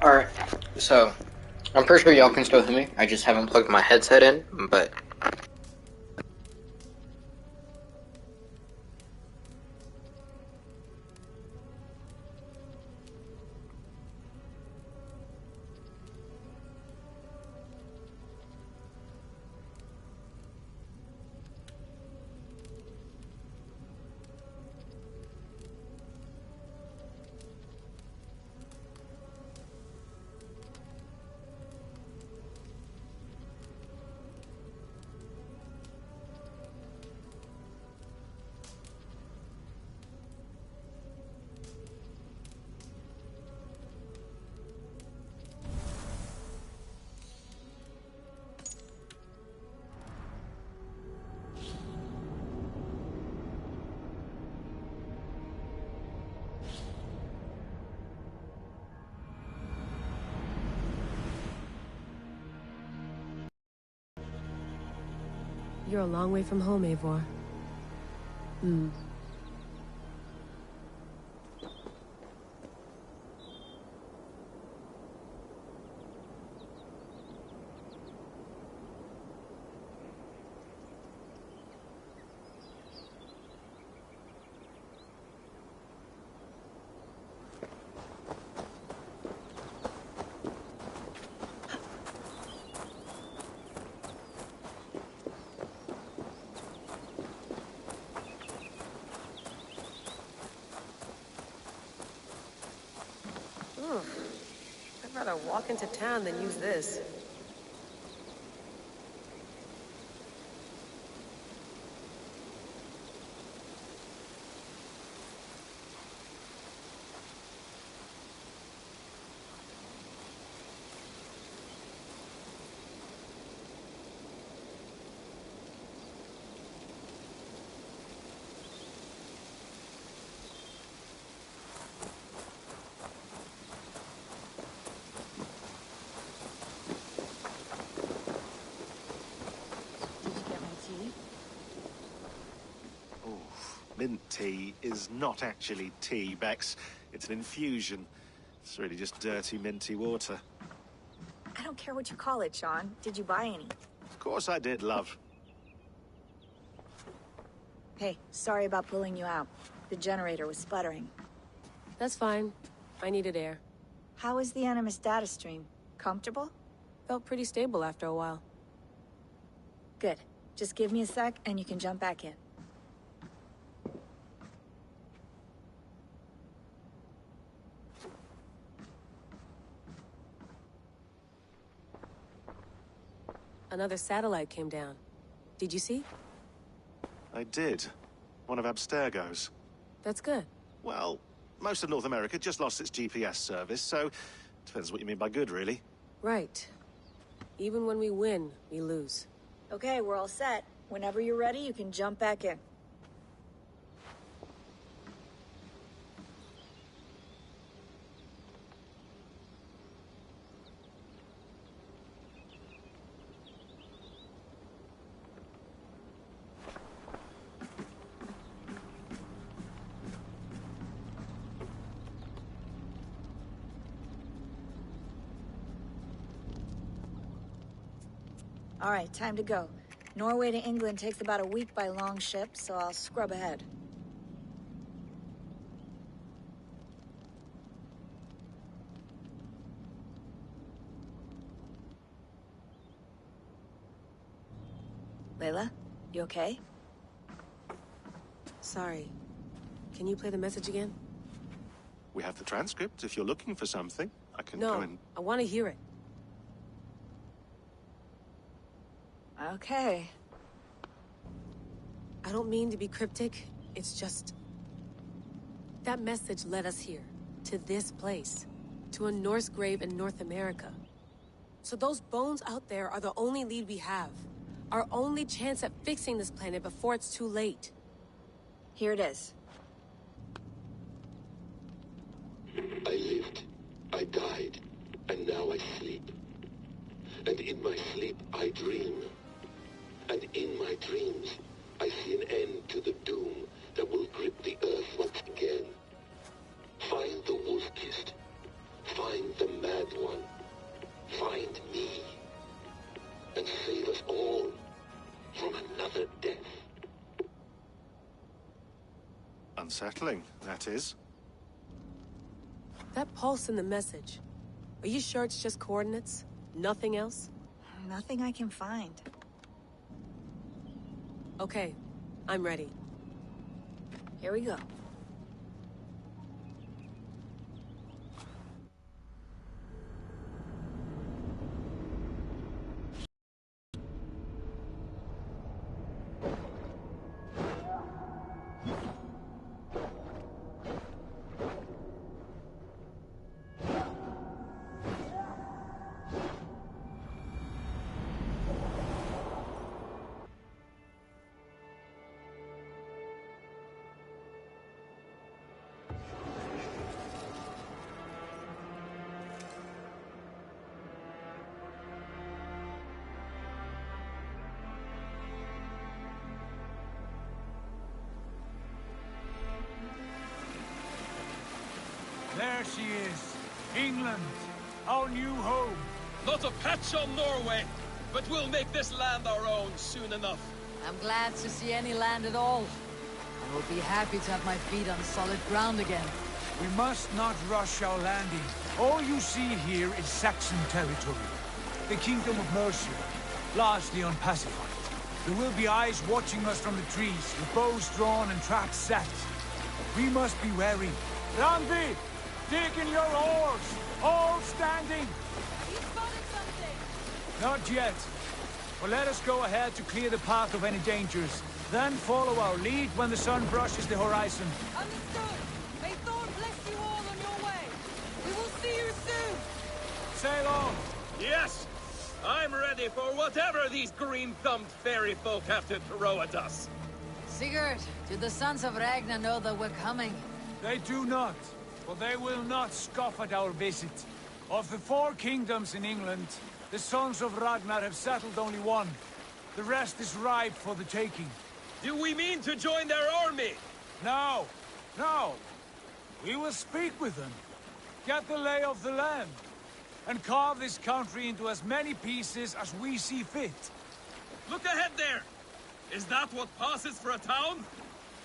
Alright, so I'm pretty sure y'all can still hear me. I just haven't plugged my headset in, but You're a long way from home, Eivor. I'd rather walk into town than use this. Mint tea is not actually tea, Bex. It's an infusion. It's really just dirty, minty water. I don't care what you call it, Sean. Did you buy any? Of course I did, love. Hey, sorry about pulling you out. The generator was sputtering. That's fine. I needed air. How is the Animus data stream? Comfortable? Felt pretty stable after a while. Good. Just give me a sec and you can jump back in. Another satellite came down. Did you see? I did. One of Abstergo's. That's good. Well, most of North America just lost its GPS service, so depends what you mean by good, really. Right. Even when we win, we lose. Okay, we're all set. Whenever you're ready, you can jump back in. All right, time to go. Norway to England takes about a week by long ship, so I'll scrub ahead. Layla, you okay? Sorry. Can you play the message again? We have the transcript. If you're looking for something, I can go No, and... I want to hear it. Okay. I don't mean to be cryptic. It's just... that message led us here. To this place. To a Norse grave in North America. So those bones out there are the only lead we have. Our only chance at fixing this planet before it's too late. Here it is. I lived, I died, and now I sleep. And in my sleep I dream. And in my dreams I see an end to the doom that will grip the earth once again. Find the wolf-kissed. Find the mad one. Unsettling, that is. That pulse in the message. Are you sure it's just coordinates? Nothing else? Nothing I can find. Okay, I'm ready. Here we go. There she is. England. Our new home. Not a patch on Norway, but we'll make this land our own soon enough. I'm glad to see any land at all. I will be happy to have my feet on solid ground again. We must not rush our landing. All you see here is Saxon territory. The Kingdom of Mercia, largely unpacified. There will be eyes watching us from the trees, with bows drawn and traps set. We must be wary. Randvi! Dig in your oars! All standing! You spotted something! Not yet. But let us go ahead to clear the path of any dangers. Then follow our lead when the sun brushes the horizon. Understood! May Thor bless you all on your way! We will see you soon! Sail on! Yes! I'm ready for whatever these green-thumbed fairy folk have to throw at us. Sigurd, do the sons of Ragnar know that we're coming? They do not. But they will not scoff at our visit. Of the 4 kingdoms in England, the sons of Ragnar have settled only one. The rest is ripe for the taking. Do we mean to join their army? No! No! We will speak with them, get the lay of the land, and carve this country into as many pieces as we see fit. Look ahead there! Is that what passes for a town?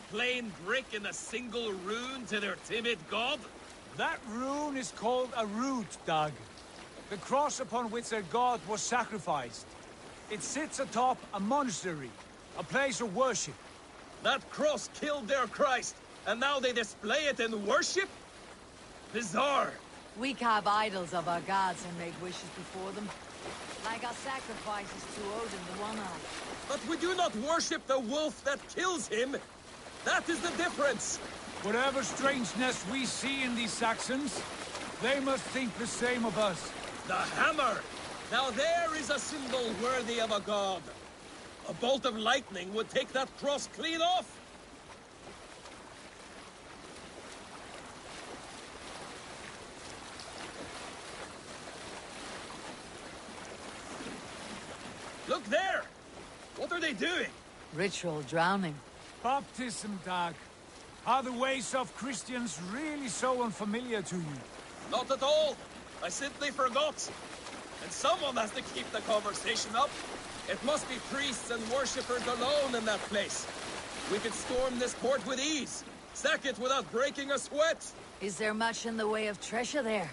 Plain brick in a single rune to their timid god? That rune is called a root, Dag. The cross upon which their god was sacrificed. It sits atop a monastery, a place of worship. That cross killed their Christ, and now they display it in worship? Bizarre. We carve idols of our gods and make wishes before them. Like our sacrifices to Odin the One-Eyed. But we do not worship the wolf that kills him. That is the difference! Whatever strangeness we see in these Saxons, they must think the same of us. The hammer! Now there is a symbol worthy of a god. A bolt of lightning would take that cross clean off! Look there! What are they doing? Ritual drowning. Baptism, Dag. Are the ways of Christians really so unfamiliar to you? Not at all. I simply forgot. And someone has to keep the conversation up. It must be priests and worshippers alone in that place. We could storm this port with ease. Sack it without breaking a sweat. Is there much in the way of treasure there?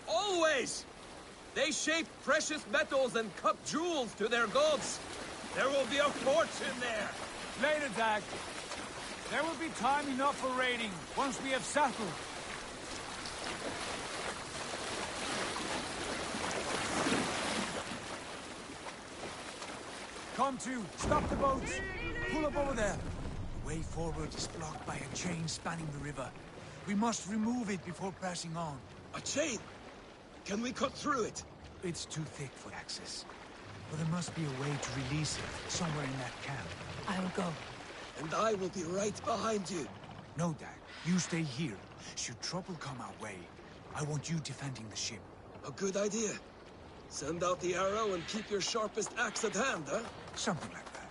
Always! They shape precious metals and cut jewels to their gods. There will be a fortune there. Later, Dag. There will be time enough for raiding, once we have settled. Come to, stop the boats. Pull up over there. The way forward is blocked by a chain spanning the river. We must remove it before passing on. A chain? Can we cut through it? It's too thick for access. But there must be a way to release it, somewhere in that camp. I will go. And I will be right behind you. No, Dag. You stay here. Should trouble come our way, I want you defending the ship. A good idea. Send out the arrow and keep your sharpest axe at hand, huh? Something like that.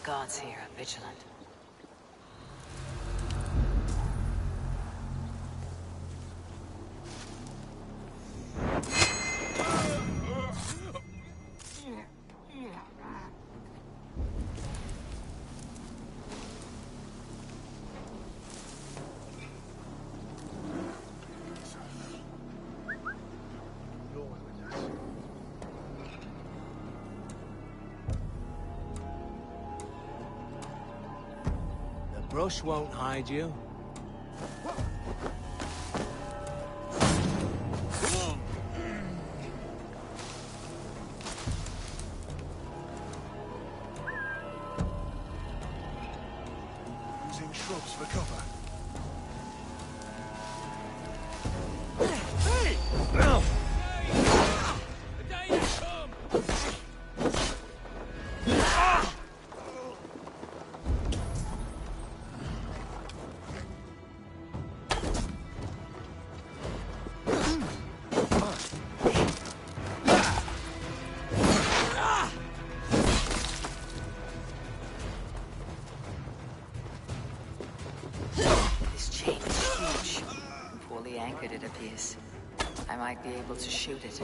Gods here are vigilant. Brush won't hide you. Using shrubs for cover. This chain is huge. Poorly anchored, it appears. I might be able to shoot it.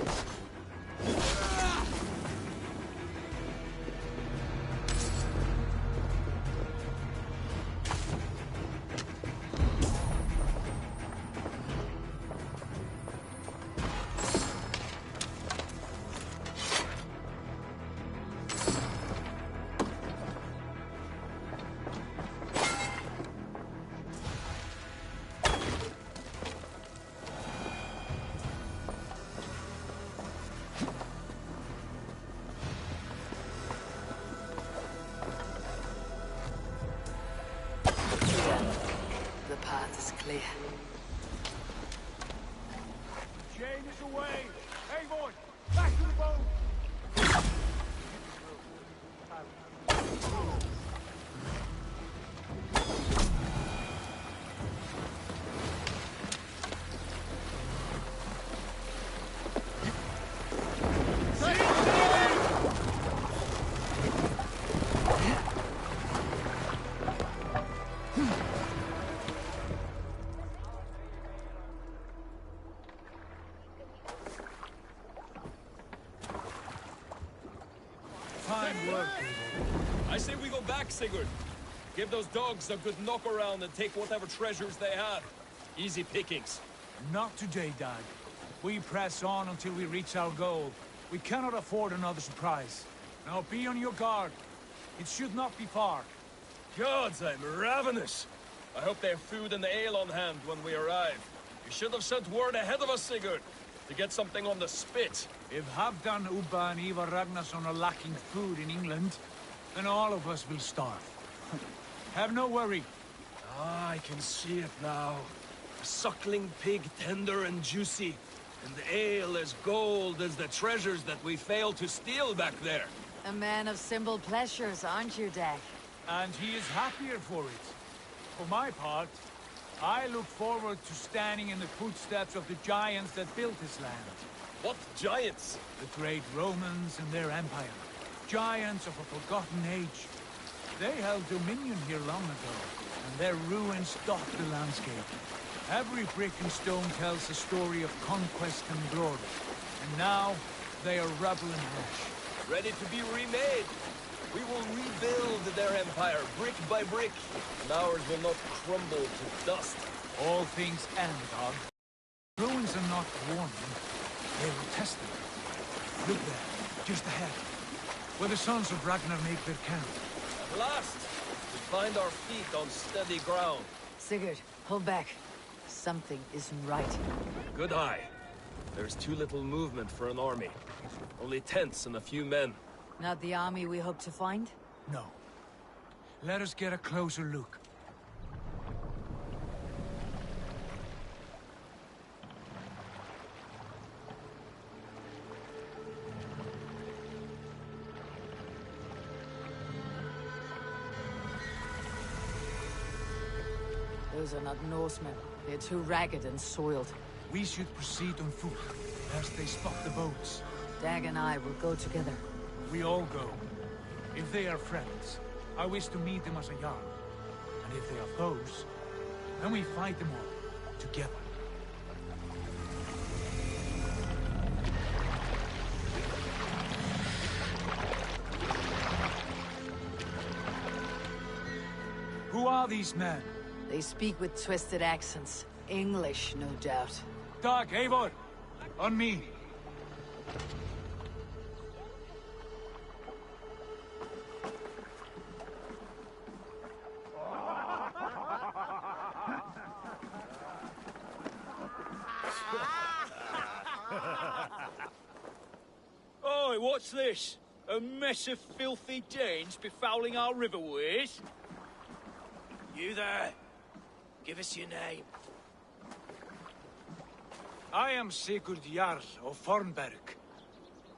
The path is clear. Chain is away! Hey, boy! Back to the boat! Fine work, people. I say we go back, Sigurd. Give those dogs a good knock around and take whatever treasures they have. Easy pickings. Not today, Dad. We press on until we reach our goal. We cannot afford another surprise. Now be on your guard. It should not be far. Gods, I'm ravenous. I hope they have food and ale on hand when we arrive. You should have sent word ahead of us, Sigurd, to get something on the spit. If Halfdan, Ubba and Ivar Ragnarsson are lacking food in England, then all of us will starve. Have no worry. Ah, I can see it now. A suckling pig, tender and juicy. And the ale as gold as the treasures that we failed to steal back there. A man of simple pleasures, aren't you, Dag? And he is happier for it. For my part, I look forward to standing in the footsteps of the giants that built this land. What giants? The great Romans and their empire. Giants of a forgotten age. They held dominion here long ago, and their ruins dot the landscape. Every brick and stone tells a story of conquest and glory. And now, they are rubble and ash. Ready to be remade. We will rebuild their empire, brick by brick. And ours will not crumble to dust. All things end, Dog. Ruins are not warning. They were tested. Look there, just ahead. Where the sons of Ragnar make their camp. At last, we find our feet on steady ground. Sigurd, hold back. Something isn't right. Good eye. There's too little movement for an army. Only tents and a few men. Not the army we hope to find? No. Let us get a closer look. Those are not Norsemen. They're too ragged and soiled. We should proceed on foot, lest they spot the boats. Dag and I will go together. We all go. If they are friends, I wish to meet them as a Jarl. And if they are foes, then we fight them all, together. Who are these men? They speak with twisted accents. English, no doubt. Dag, Eivor! On me! Oi, what's this? A mess of filthy Danes befouling our riverways? You there? Give us your name. I am Sigurd Jarl of Fornberg.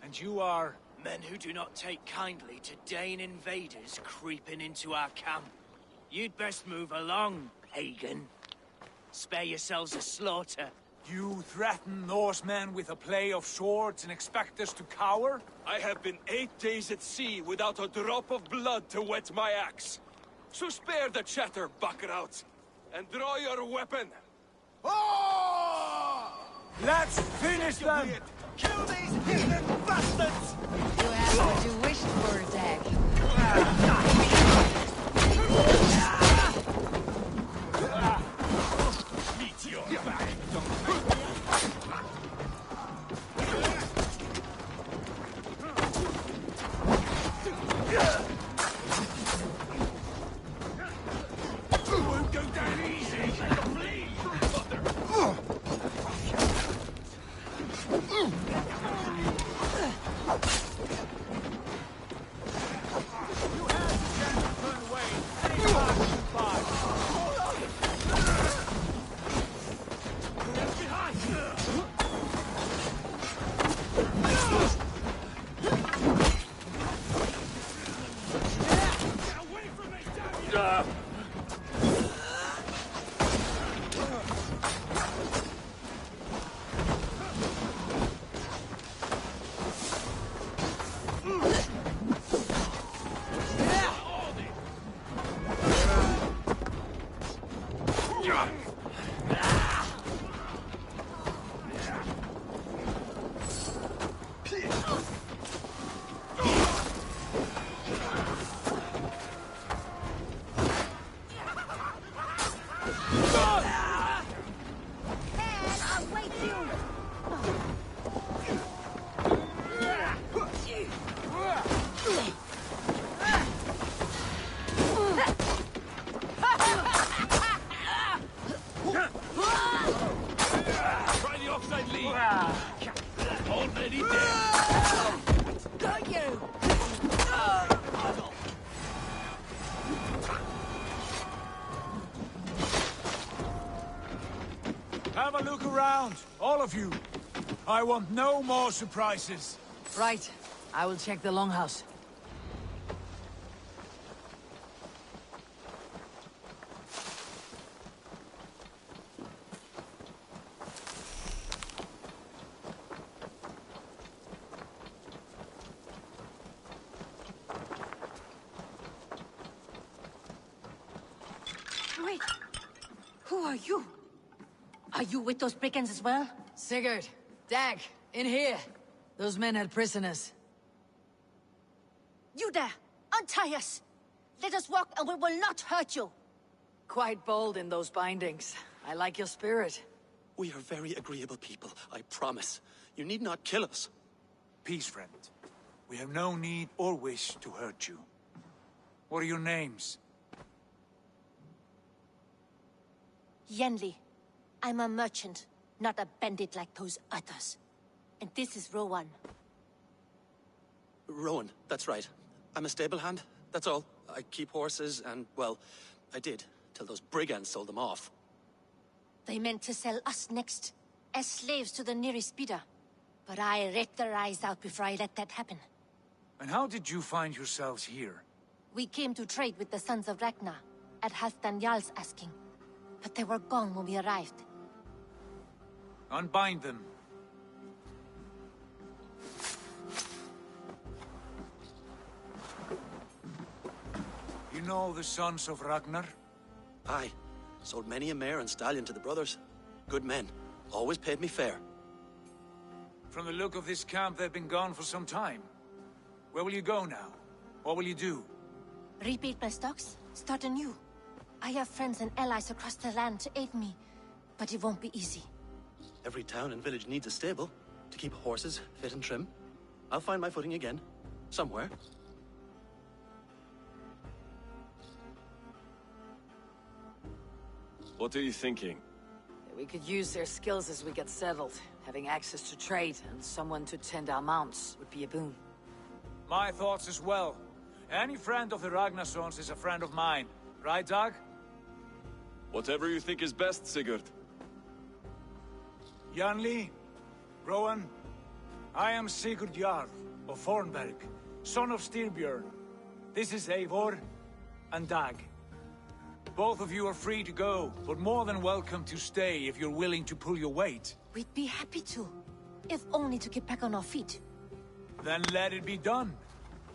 And you are... Men who do not take kindly to Dane invaders creeping into our camp. You'd best move along, pagan. Spare yourselves a slaughter. You threaten Norsemen with a play of swords and expect us to cower? I have been 8 days at sea without a drop of blood to wet my axe. So spare the chatter, buckrouts, and draw your weapon. Let's finish them! Kill these heathen bastards! You have what you wished for, Dag. Meteor back! Won't go down easy! Try the offside lead. Already dead. Got you! Have a look around, all of you. I want no more surprises. Right. I will check the longhouse. Wait! Who are you? Are you with those brigands as well? Sigurd, Dag, in here. Those men had prisoners. You there! Untie us! Let us walk and we will not hurt you! Quite bold in those bindings. I like your spirit. We are very agreeable people, I promise. You need not kill us. Peace, friend. We have no need or wish to hurt you. What are your names? Yenli. I'm a merchant, not a bandit like those others. And this is Rowan. Rowan, that's right. I'm a stable hand, that's all. I keep horses and, well, I did, till those brigands sold them off. They meant to sell us next, as slaves to the nearest speeder. But I ripped their eyes out before I let that happen. And how did you find yourselves here? We came to trade with the Sons of Ragnar, at Halfdan Jarl's asking. But they were gone when we arrived. Unbind them. You know the Sons of Ragnar? Aye. Sold many a mare and stallion to the brothers. Good men. Always paid me fair. From the look of this camp, they've been gone for some time. Where will you go now? What will you do? Rebuild my stocks, start anew. I have friends and allies across the land to aid me, but it won't be easy. Every town and village needs a stable to keep horses fit and trim. I'll find my footing again. Somewhere. What are you thinking? We could use their skills as we get settled. Having access to trade and someone to tend our mounts would be a boon. My thoughts as well. Any friend of the Ragnarsons is a friend of mine. Right, Dag? Whatever you think is best, Sigurd. Janli, Rowan, I am Sigurd Jarl of Fornberg, son of Styrbjörn. This is Eivor and Dag. Both of you are free to go, but more than welcome to stay if you're willing to pull your weight. We'd be happy to, if only to get back on our feet. Then let it be done.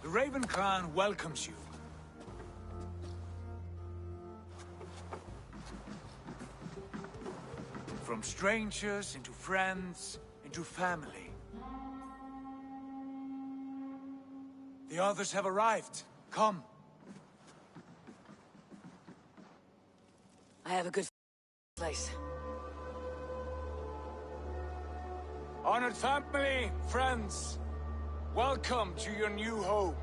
The Raven Clan welcomes you. From strangers into friends, into family. The others have arrived. Come. I have a good place. Honored family, friends, welcome to your new home.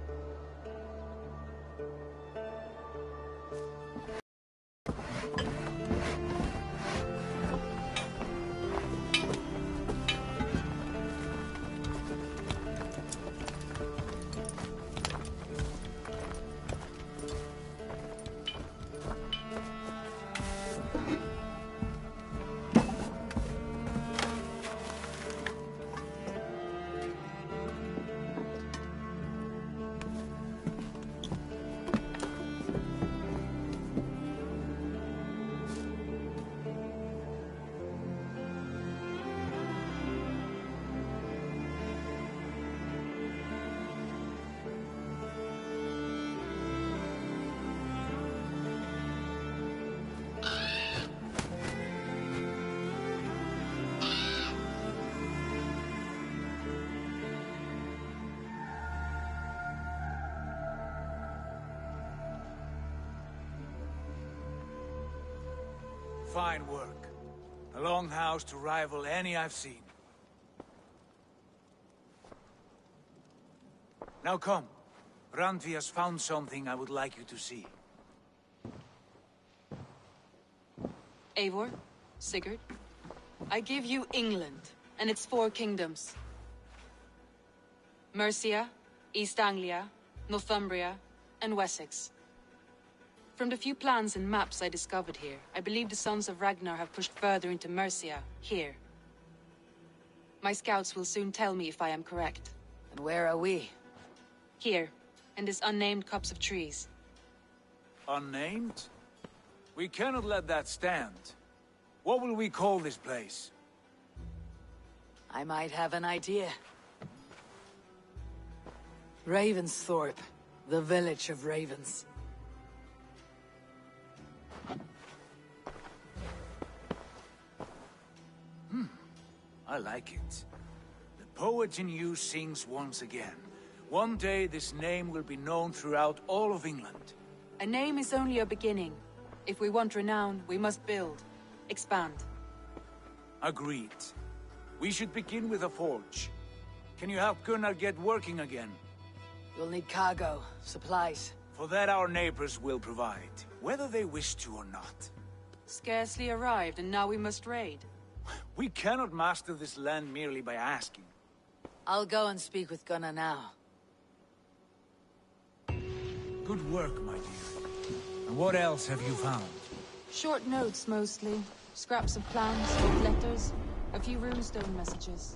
Fine work. A longhouse to rival any I've seen. Now come. Randvi has found something I would like you to see. Eivor, Sigurd, I give you England and its 4 kingdoms. Mercia, East Anglia, Northumbria, and Wessex. From the few plans and maps I discovered here, I believe the Sons of Ragnar have pushed further into Mercia, here. My scouts will soon tell me if I am correct. And where are we? Here, in this unnamed copse of trees. Unnamed? We cannot let that stand. What will we call this place? I might have an idea. Ravensthorpe, the village of ravens. I like it. The poet in you sings once again. One day this name will be known throughout all of England. A name is only a beginning. If we want renown, we must build, expand. Agreed. We should begin with a forge. Can you help Gunnar get working again? We'll need cargo, supplies. For that our neighbors will provide, whether they wish to or not. Scarcely arrived, and now we must raid. We cannot master this land merely by asking. I'll go and speak with Gunnar now. Good work, my dear. And what else have you found? Short notes, mostly. Scraps of plans, old letters, a few runestone messages.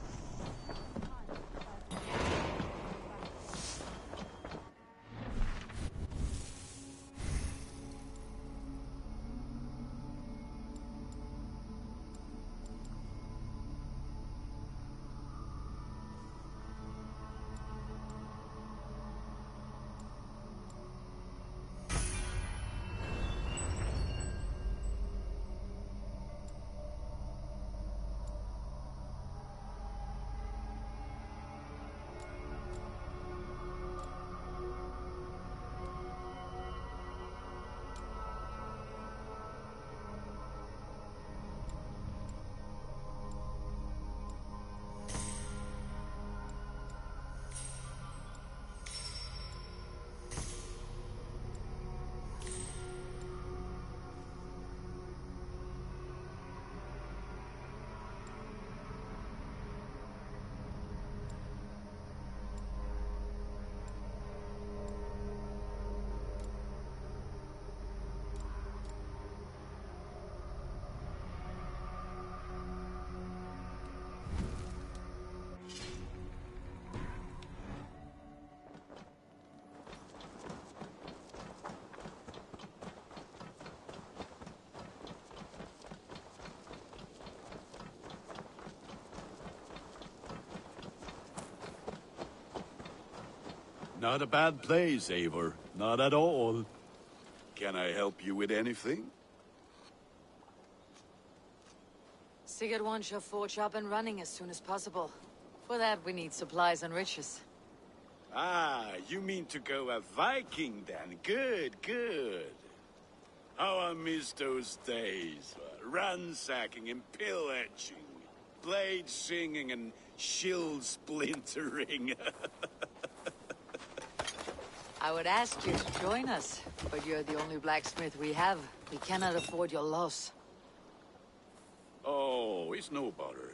Not a bad place, Eivor. Not at all. Can I help you with anything? Sigurd wants your forge up and running as soon as possible. For that, we need supplies and riches. Ah, you mean to go a Viking then? Good, good. How I miss those days. Ransacking and pillaging. Blade singing and shield splintering. I would ask you to join us, but you're the only blacksmith we have. We cannot afford your loss. Oh, it's no bother.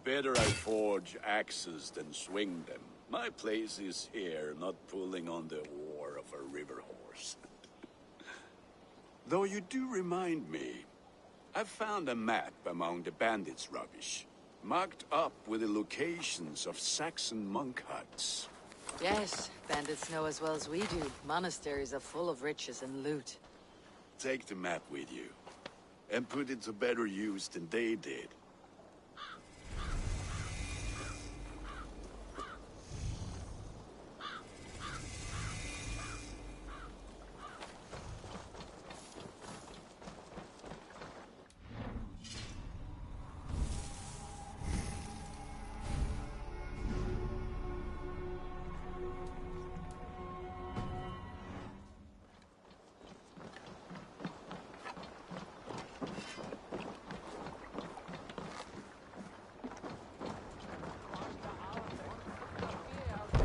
Better I forge axes than swing them. My place is here, not pulling on the oar of a river horse. Though you do remind me, I found a map among the bandits' rubbish, marked up with the locations of Saxon monk huts. Yes, bandits know as well as we do. Monasteries are full of riches and loot. Take the map with you, and put it to better use than they did.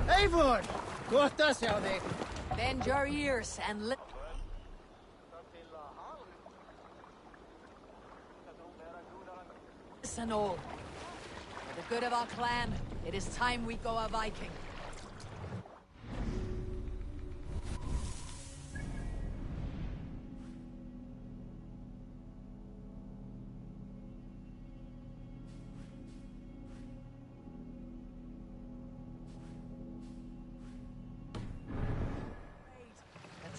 Eivor! Kohta sjá þig. Bend your ears and listen all. For the good of our clan, it is time we go a Viking.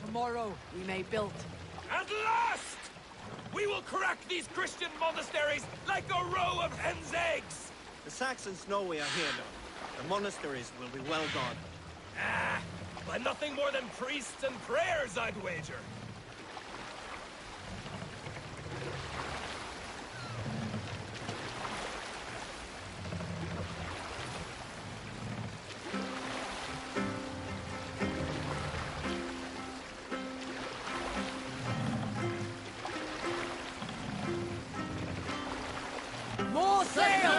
Tomorrow we may build. At last! We will crack these Christian monasteries like a row of hen's eggs! The Saxons know we are here now. The monasteries will be well gone. Ah, but nothing more than priests and prayers, I'd wager. More sail!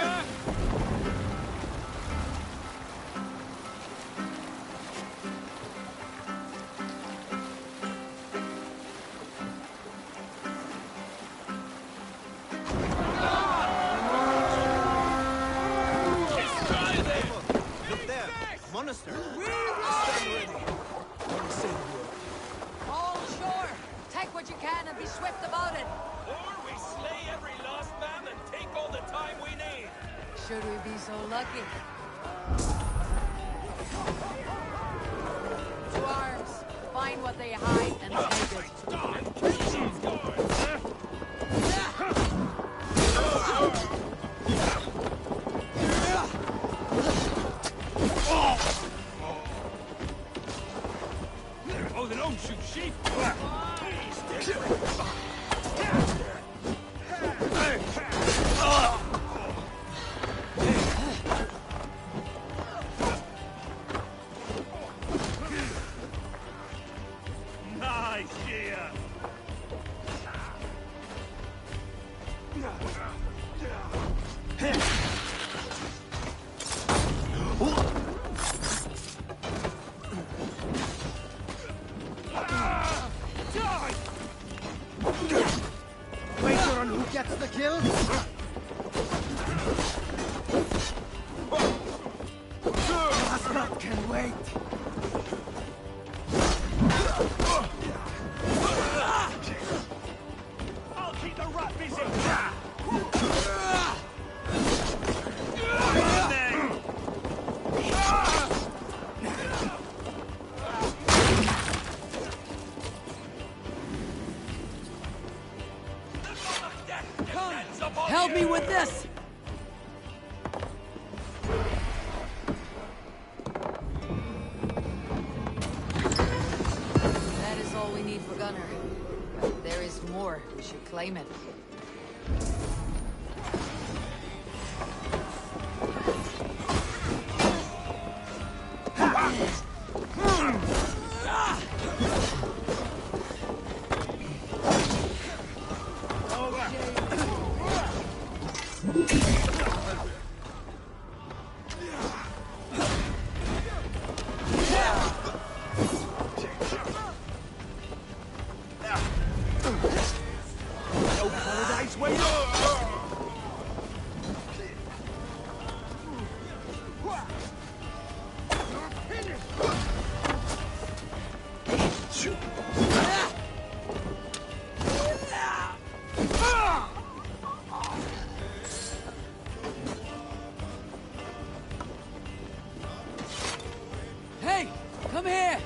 Look there, monastery. All shore! Take what you can and be swift about it! Or we slay every last man and take all the time we need. Should we be so lucky? To arms! Find what they hide and take it. And kill these guards! Oh, they don't shoot sheep. Nice, yeah! Wager on who gets the kill? Asgard can wait. I'll keep the rat busy! Help me with this! should claim it. Hey, come here!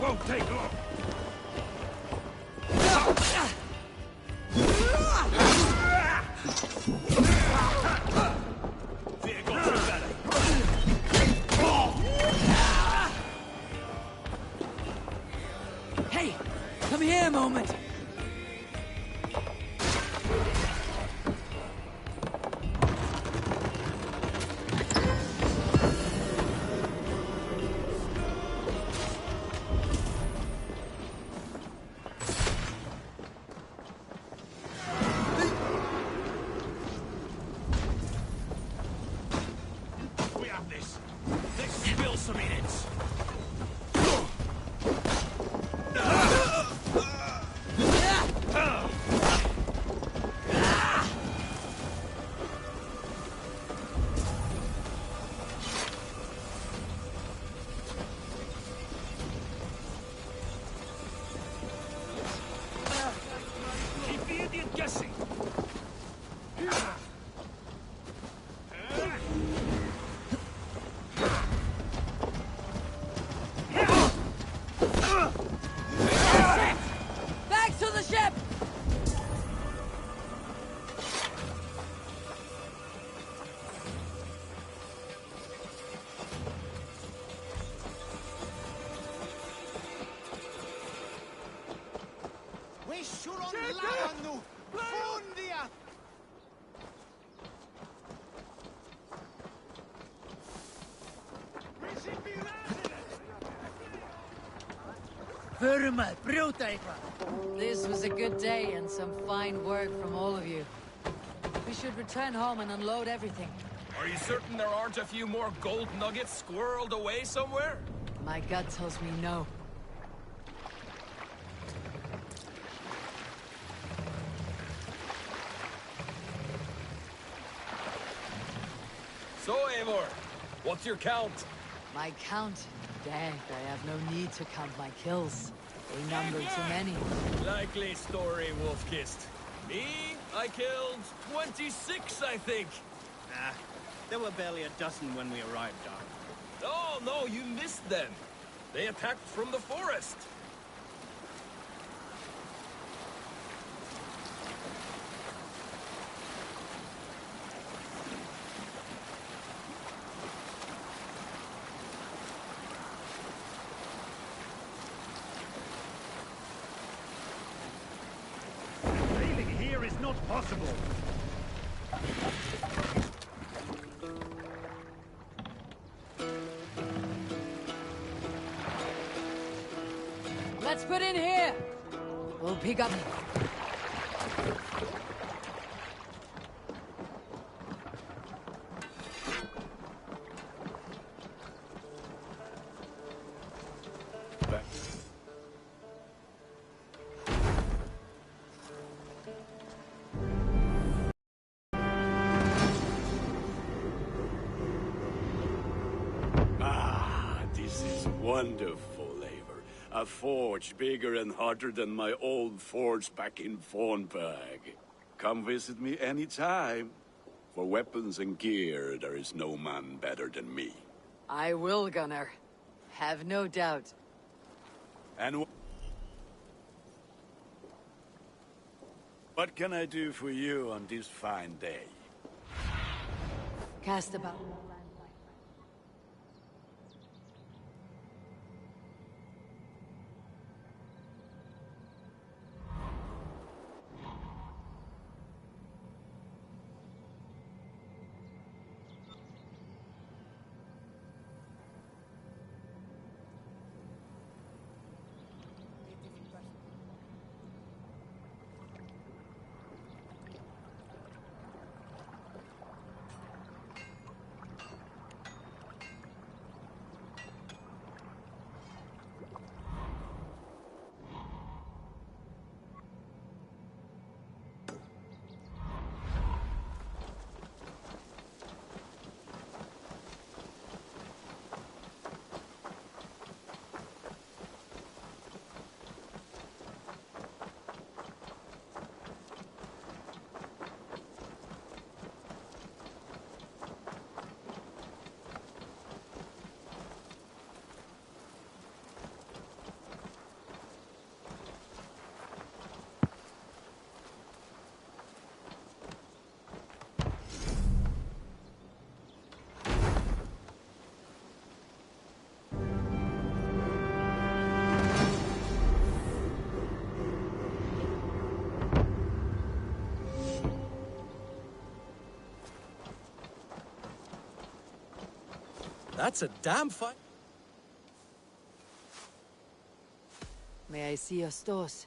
Won't take long. Hey, come here a moment. We have this. Let's spill some minutes. Keep the idiot guessing. Back to the ship! This was a good day and some fine work from all of you. We should return home and unload everything. Are you certain there aren't a few more gold nuggets squirreled away somewhere? My gut tells me no. So, Eivor, what's your count? My count? Dang, I have no need to count my kills. They number too many. Likely story, Wolf-Kissed. Me, I killed 26, I think. Nah, there were barely a dozen when we arrived, Doc. Oh, no, you missed them. They attacked from the forest. Sailing here is not possible. Let's put in here! We'll pick up. Ah, this is wonderful, Eivor. A forge bigger and hotter than my old forge back in Fornburg. Come visit me anytime. For weapons and gear, there is no man better than me. I will, Gunnar. Have no doubt. And what can I do for you on this fine day? Cast about. That's a damn fine... May I see your stores?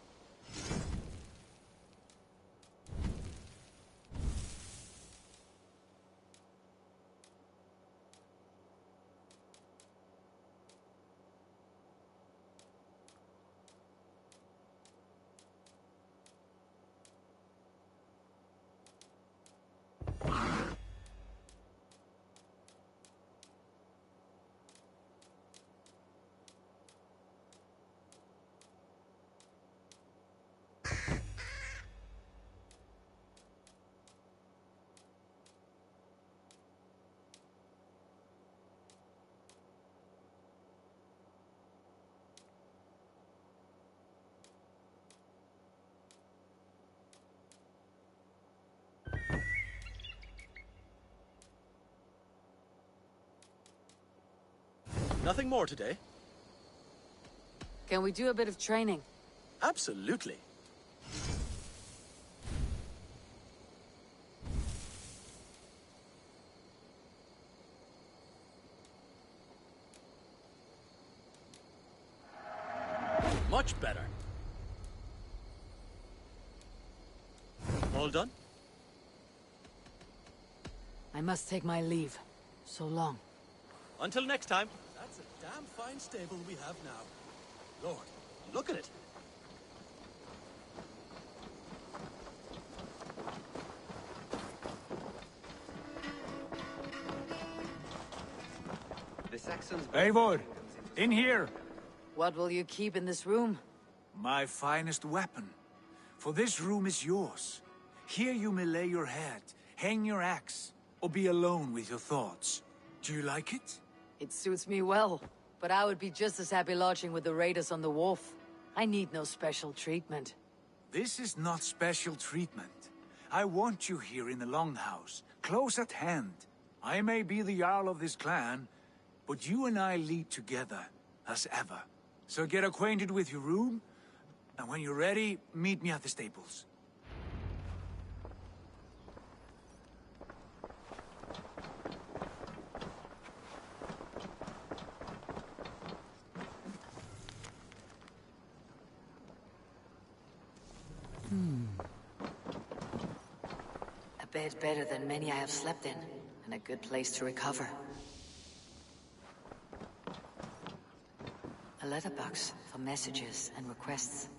Nothing more today? Can we do a bit of training? Absolutely. Much better. All done? I must take my leave. So long. Until next time. That's a damn fine stable we have now. Lord, look at it. The Saxons... Eivor! In here! What will you keep in this room? My finest weapon. For this room is yours. Here you may lay your head, hang your axe, or be alone with your thoughts. Do you like it? It suits me well, but I would be just as happy lodging with the raiders on the wharf. I need no special treatment. This is not special treatment. I want you here in the Longhouse, close at hand. I may be the Jarl of this clan, but you and I lead together, as ever. So get acquainted with your room, and when you're ready, meet me at the stables. A bed better than many I have slept in, and a good place to recover. A letterbox for messages and requests.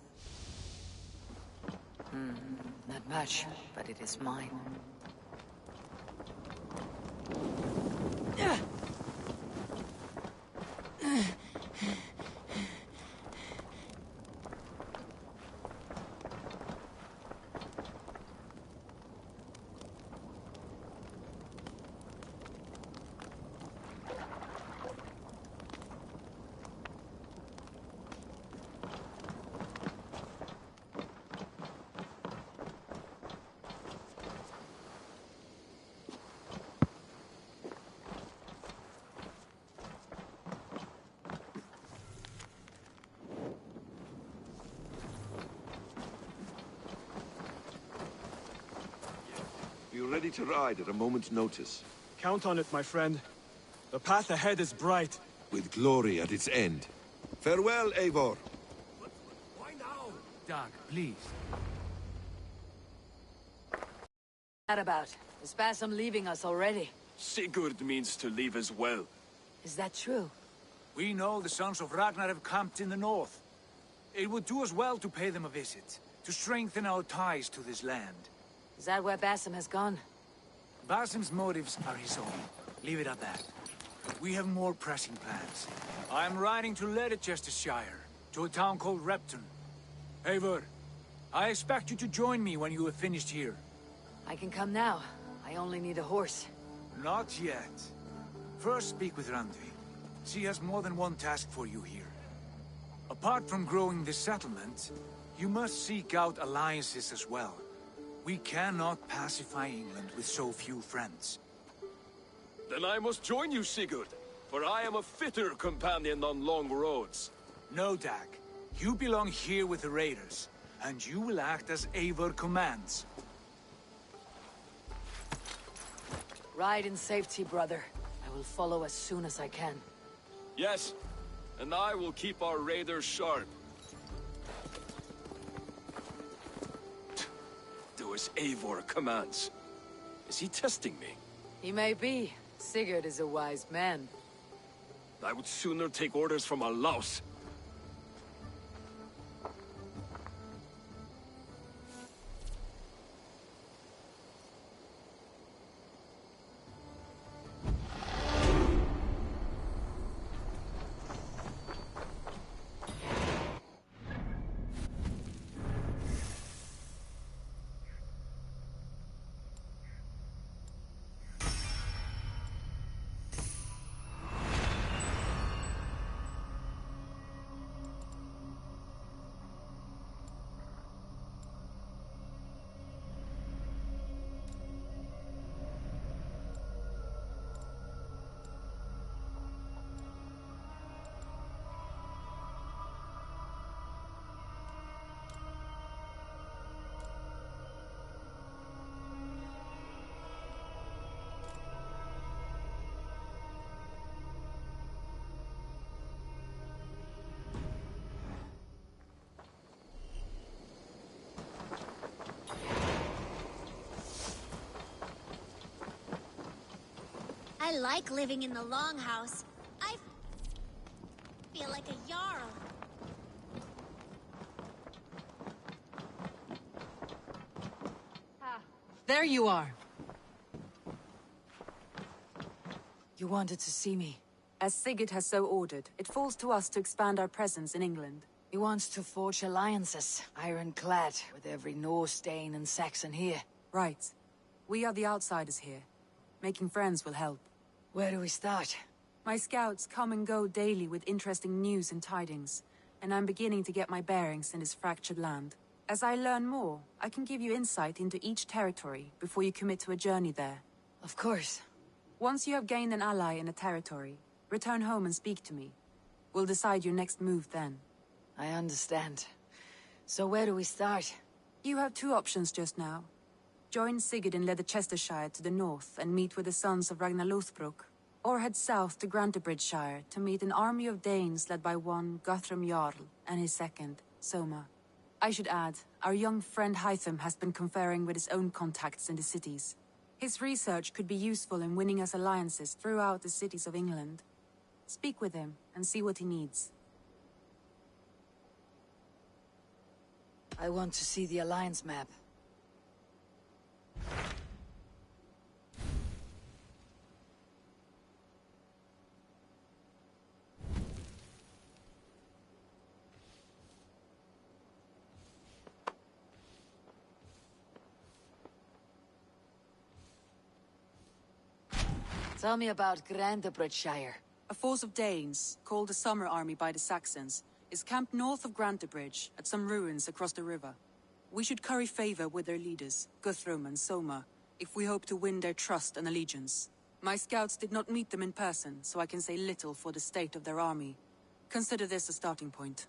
Not much, but it is mine. Be ready to ride at a moment's notice. Count on it, my friend. The path ahead is bright. With glory at its end. Farewell, Eivor. Why now? Doug, please. What about? Is Bassam leaving us already? Sigurd means to leave as well. Is that true? We know the sons of Ragnar have camped in the north. It would do us well to pay them a visit, to strengthen our ties to this land. Is that where Bassam has gone? Bassam's motives are his own. Leave it at that. We have more pressing plans. I'm riding to Leicestershire, to a town called Repton. Eivor, I expect you to join me when you have finished here. I can come now. I only need a horse. Not yet. First speak with Randvi. She has more than one task for you here. Apart from growing this settlement, you must seek out alliances as well. We cannot pacify England with so few friends. Then I must join you, Sigurd, for I am a fitter companion on long roads. No, Dag. You belong here with the raiders, and you will act as Eivor commands. Ride in safety, brother. I will follow as soon as I can. Yes, and I will keep our raiders sharp. Do as Eivor commands. Is he testing me? He may be. Sigurd is a wise man. I would sooner take orders from a louse. I like living in the Longhouse. I feel like a Jarl. There you are. You wanted to see me. As Sigurd has so ordered, it falls to us to expand our presence in England. He wants to forge alliances, ironclad, with every Norse, Dane, and Saxon here. Right. We are the outsiders here. Making friends will help. Where do we start? My scouts come and go daily with interesting news and tidings, and I'm beginning to get my bearings in this fractured land. As I learn more, I can give you insight into each territory before you commit to a journey there. Of course. Once you have gained an ally in a territory, return home and speak to me. We'll decide your next move then. I understand. So where do we start? You have two options just now. Join Sigurd in Leicestershire to the north and meet with the sons of Ragnar Lothbrok, or head south to Grantebridgeshire to meet an army of Danes led by one Guthrum Jarl and his second, Soma. I should add, our young friend Hytham has been conferring with his own contacts in the cities. His research could be useful in winning us alliances throughout the cities of England. Speak with him and see what he needs. I want to see the alliance map. Tell me about Grantebridgeshire. A force of Danes, called the Summer Army by the Saxons, is camped north of Grantebridge at some ruins across the river. We should curry favor with their leaders, Guthrum and Soma, if we hope to win their trust and allegiance. My scouts did not meet them in person, so I can say little for the state of their army. Consider this a starting point.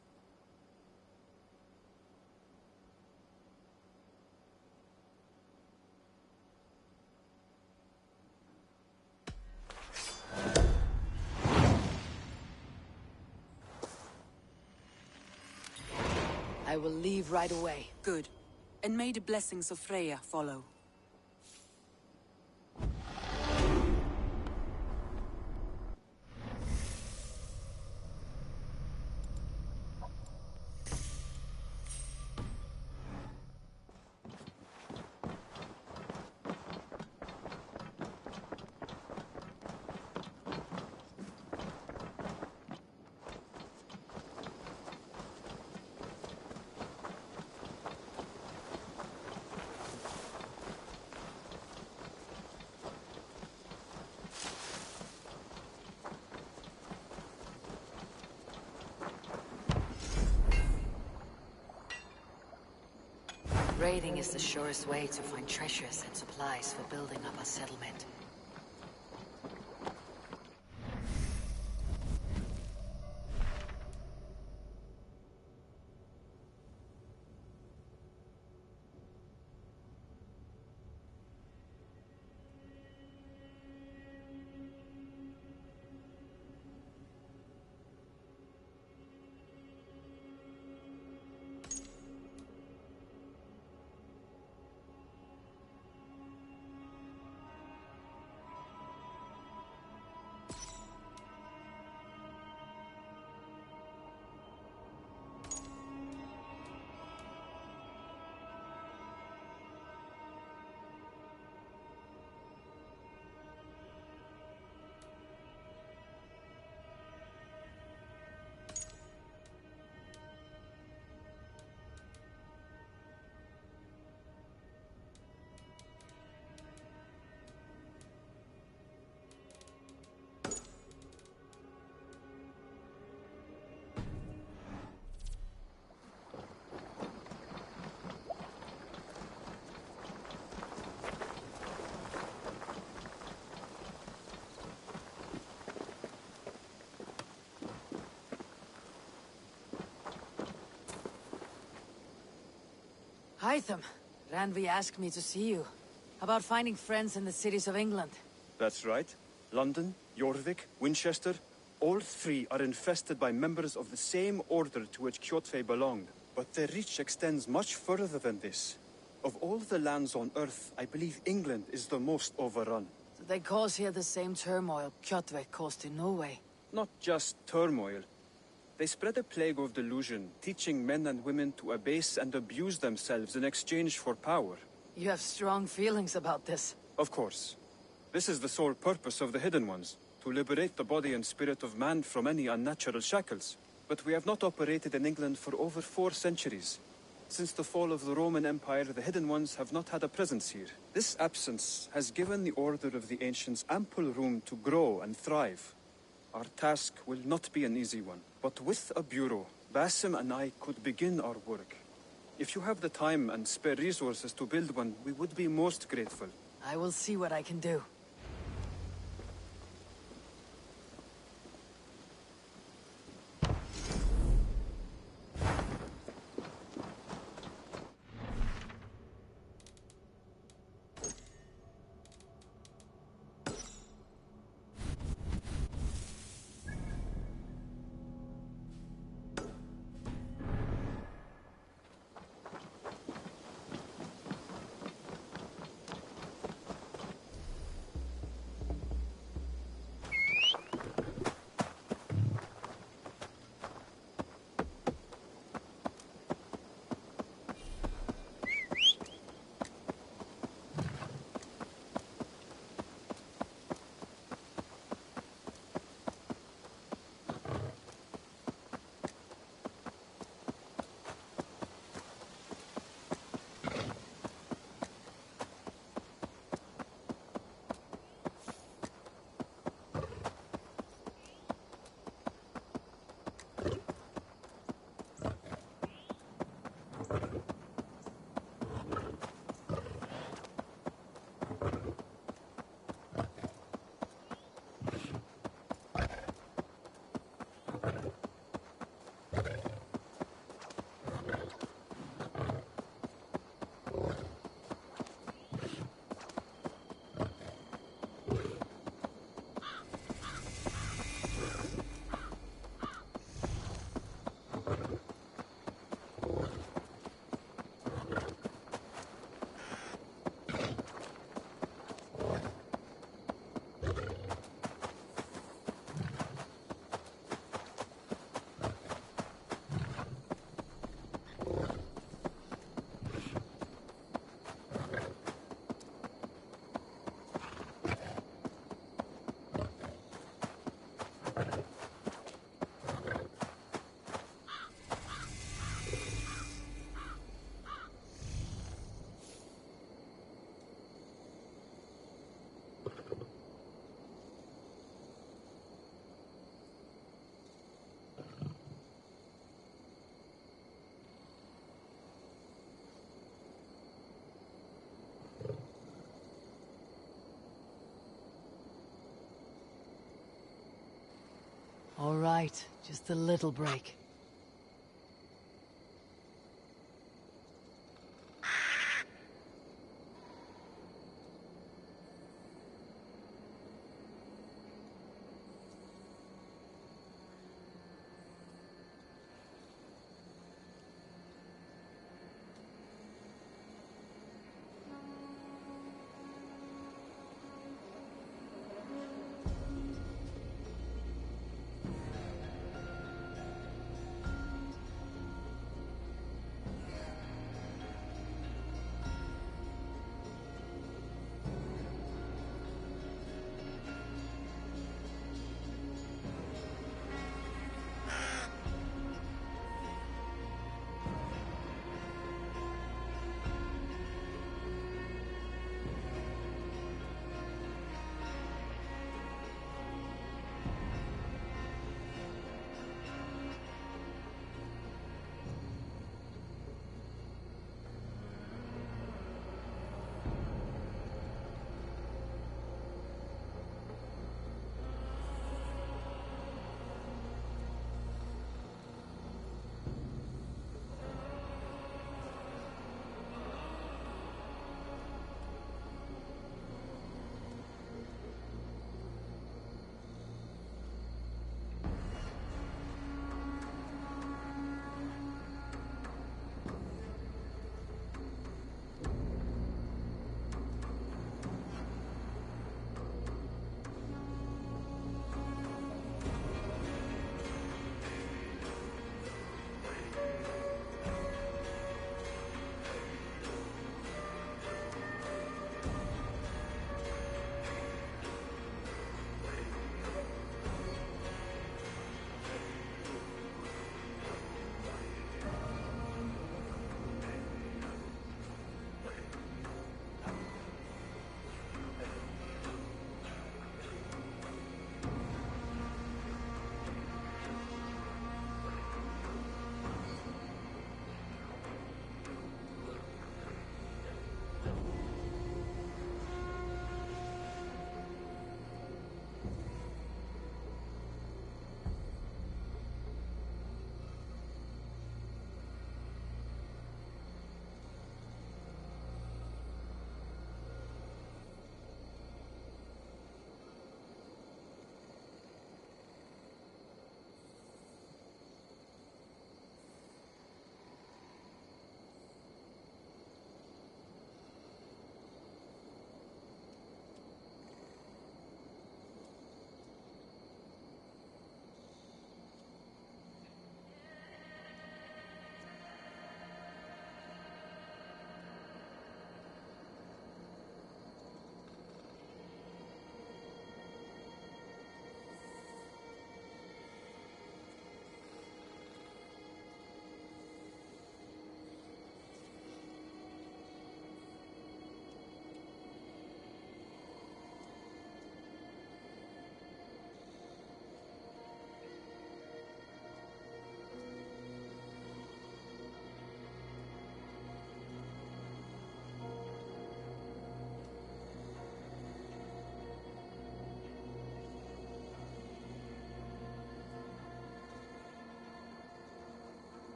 I will leave right away. Good. And may the blessings of Freya follow. Raiding is the surest way to find treasures and supplies for building up a settlement. Hytham, Ranvi asked me to see you. About finding friends in the cities of England. That's right. London, Jorvik, Winchester, all three are infested by members of the same order to which Kjotve belonged. But their reach extends much further than this. Of all the lands on Earth, I believe England is the most overrun. So they cause here the same turmoil Kjotve caused in Norway. Not just turmoil. They spread a plague of delusion, teaching men and women to abase and abuse themselves in exchange for power. You have strong feelings about this. Of course. This is the sole purpose of the Hidden Ones, to liberate the body and spirit of man from any unnatural shackles. But we have not operated in England for over 4 centuries. Since the fall of the Roman Empire, the Hidden Ones have not had a presence here. This absence has given the Order of the Ancients ample room to grow and thrive. Our task will not be an easy one, but with a bureau, Basim and I could begin our work. If you have the time and spare resources to build one, we would be most grateful. I will see what I can do. All right, just a little break.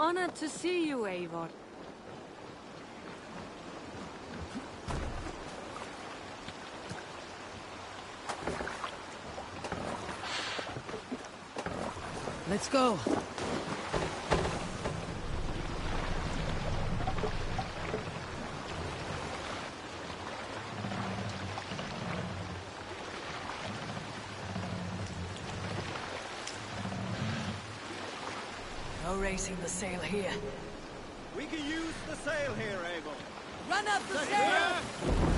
Honored to see you, Eivor. Let's go. No raising the sail here. We can use the sail here, Abel. Run up the sail!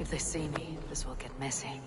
If they see me, this will get messy.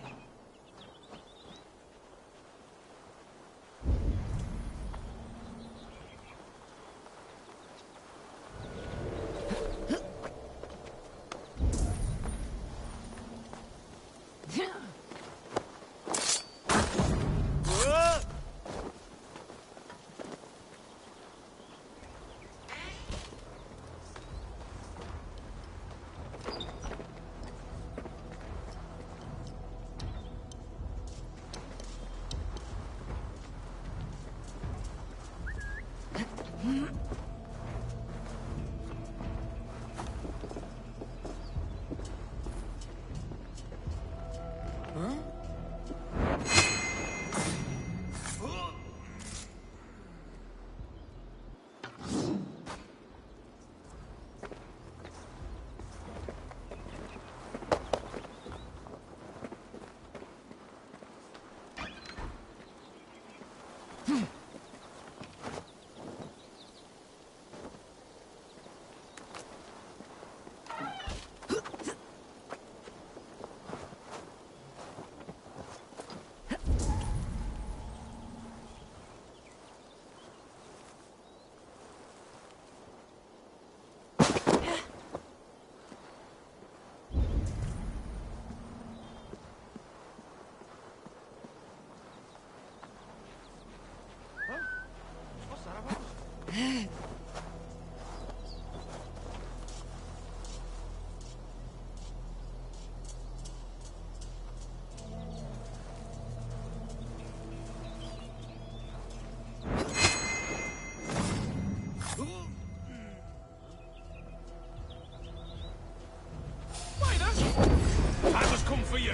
I must come for you.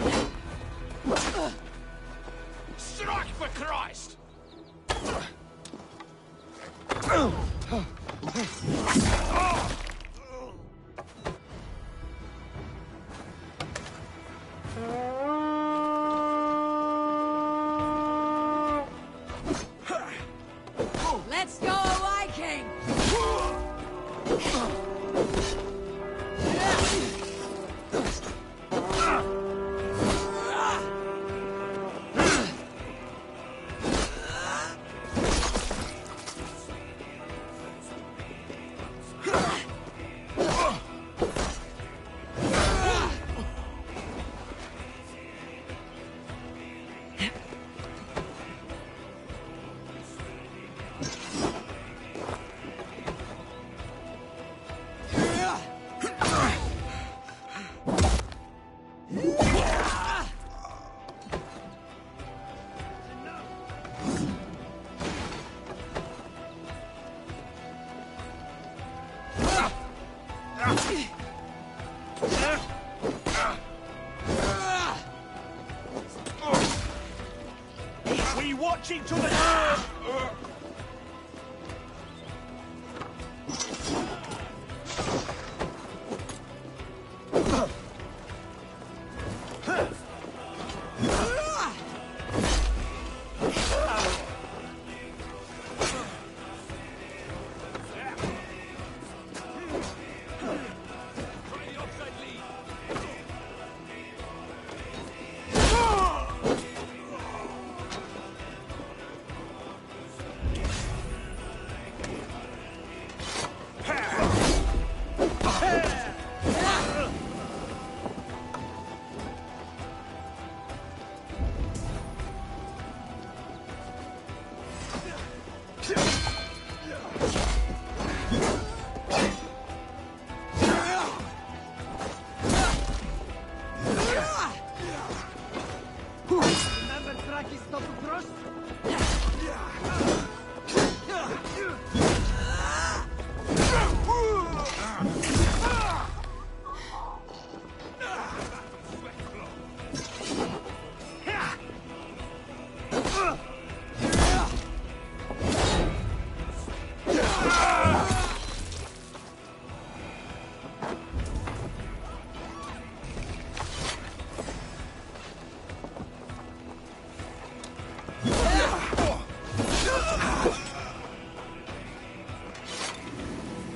Strike for Christ! Let's go, Viking! We watch each other.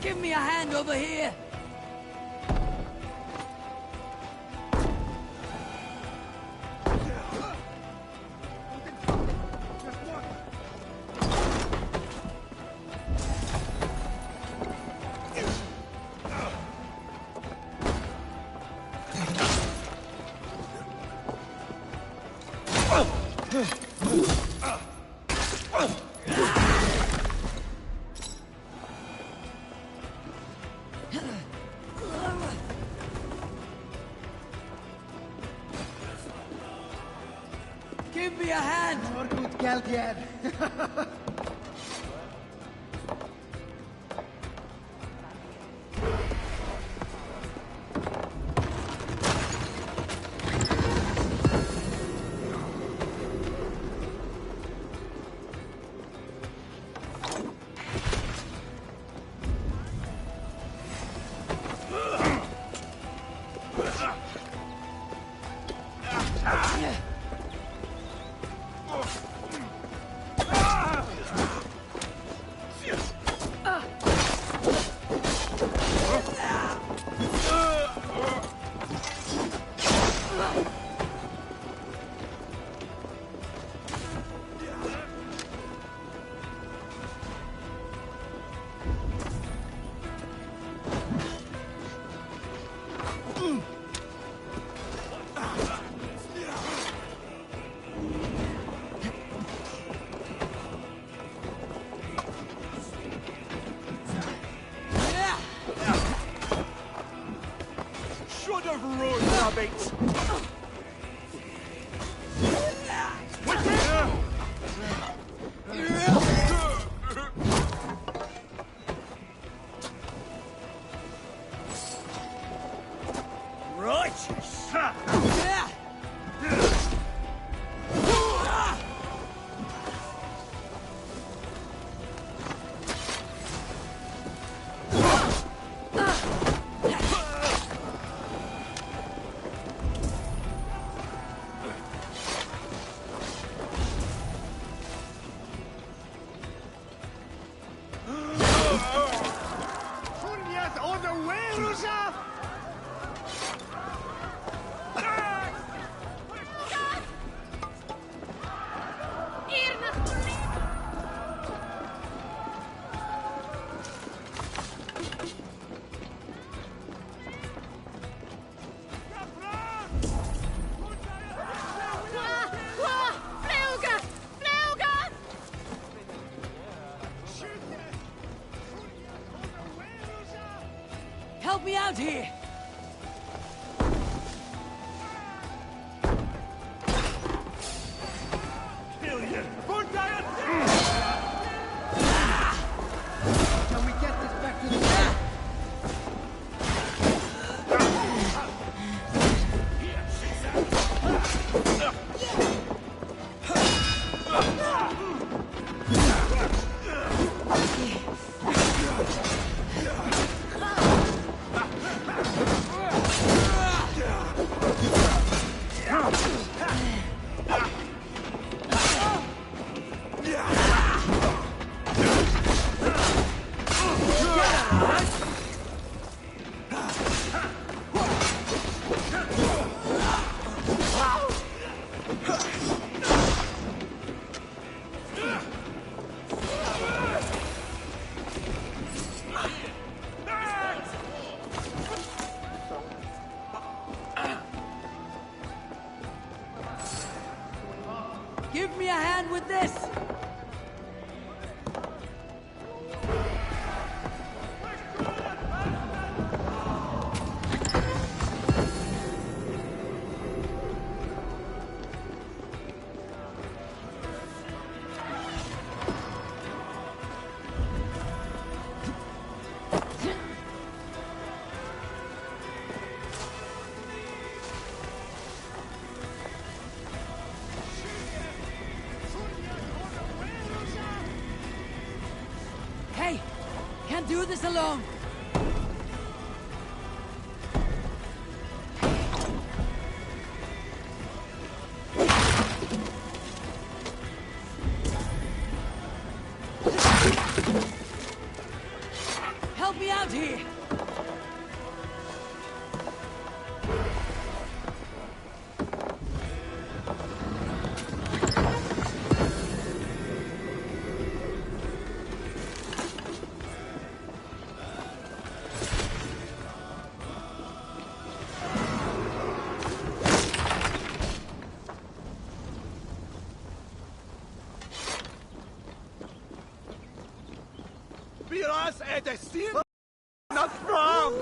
Give me a hand over here! Give me a hand! More good Galgad. Should have run, rabbit! Righteous! Help me out here! Can we get this back to the camp? Give me a hand with this! Hey! Can't do this alone! Help me out here! Was är det stinat fram?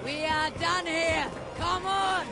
We are done here! Come on!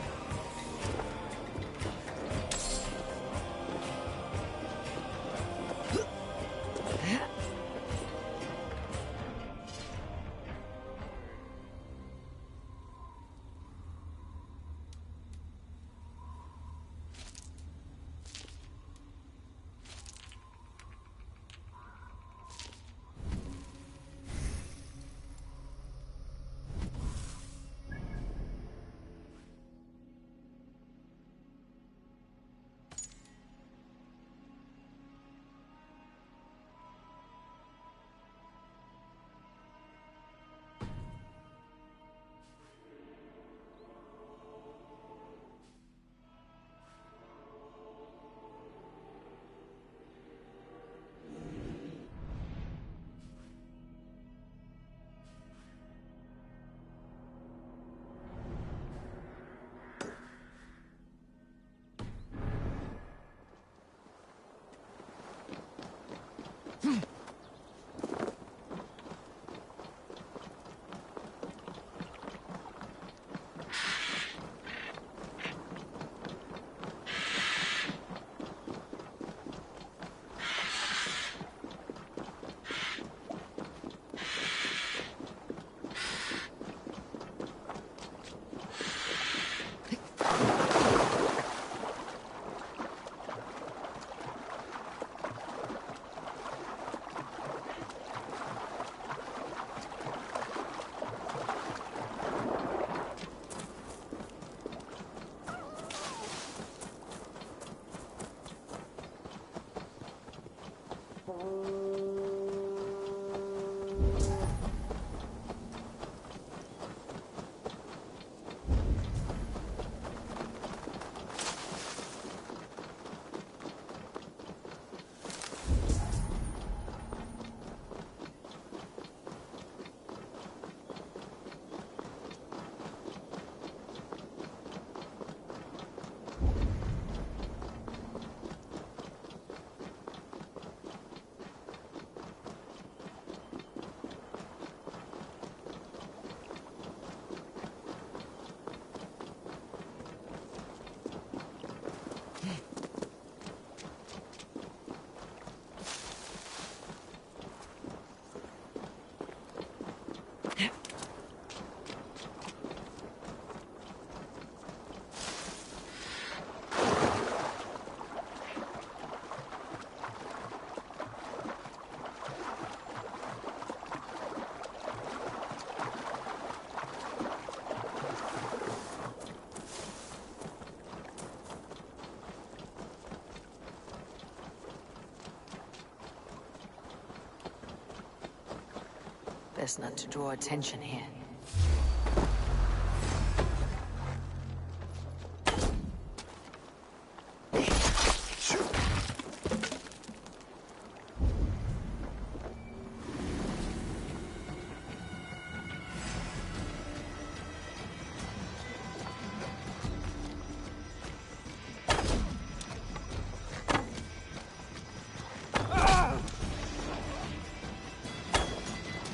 Best not to draw attention here.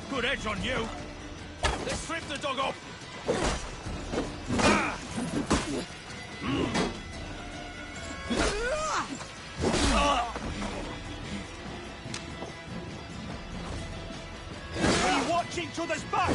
Good edge on you. Let's strip the dog off. Are you watching to this back?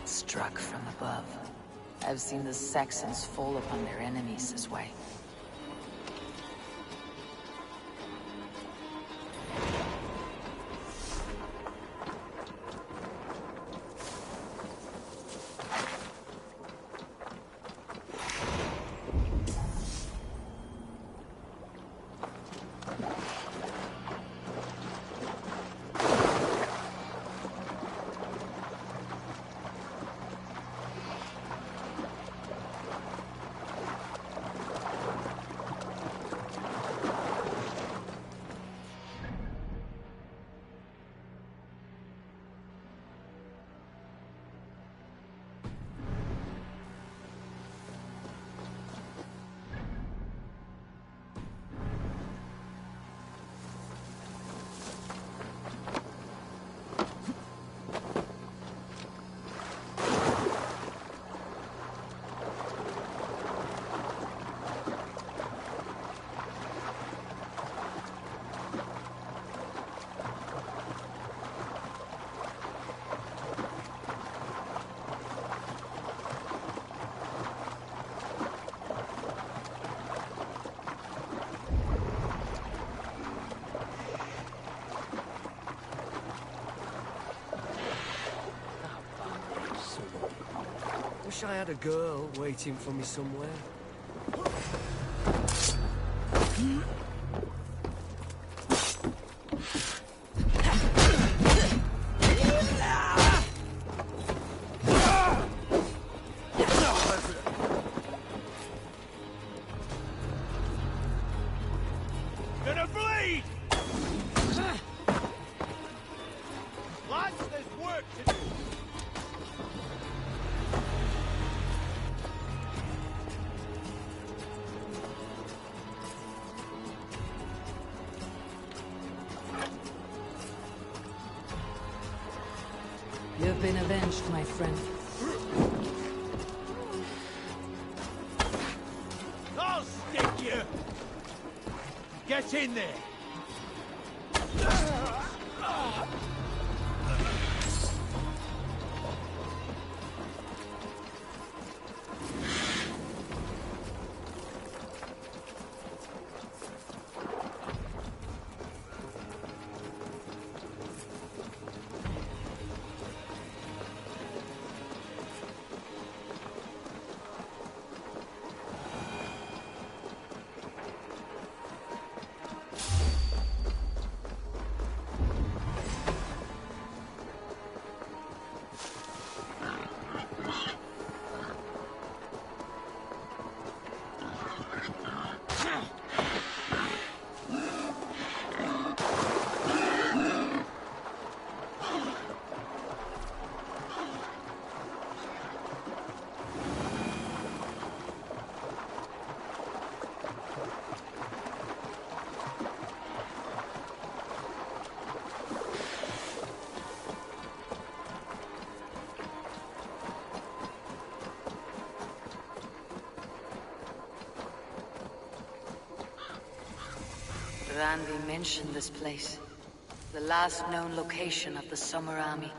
Struck from above. I've seen the Saxons fall upon their enemies this way. Wish I had a girl waiting for me somewhere. Gonna bleed! Lads, there's work to do. You've been avenged, my friend. I'll stick you! Get in there! Randy mentioned this place. The last known location of the Summer Army.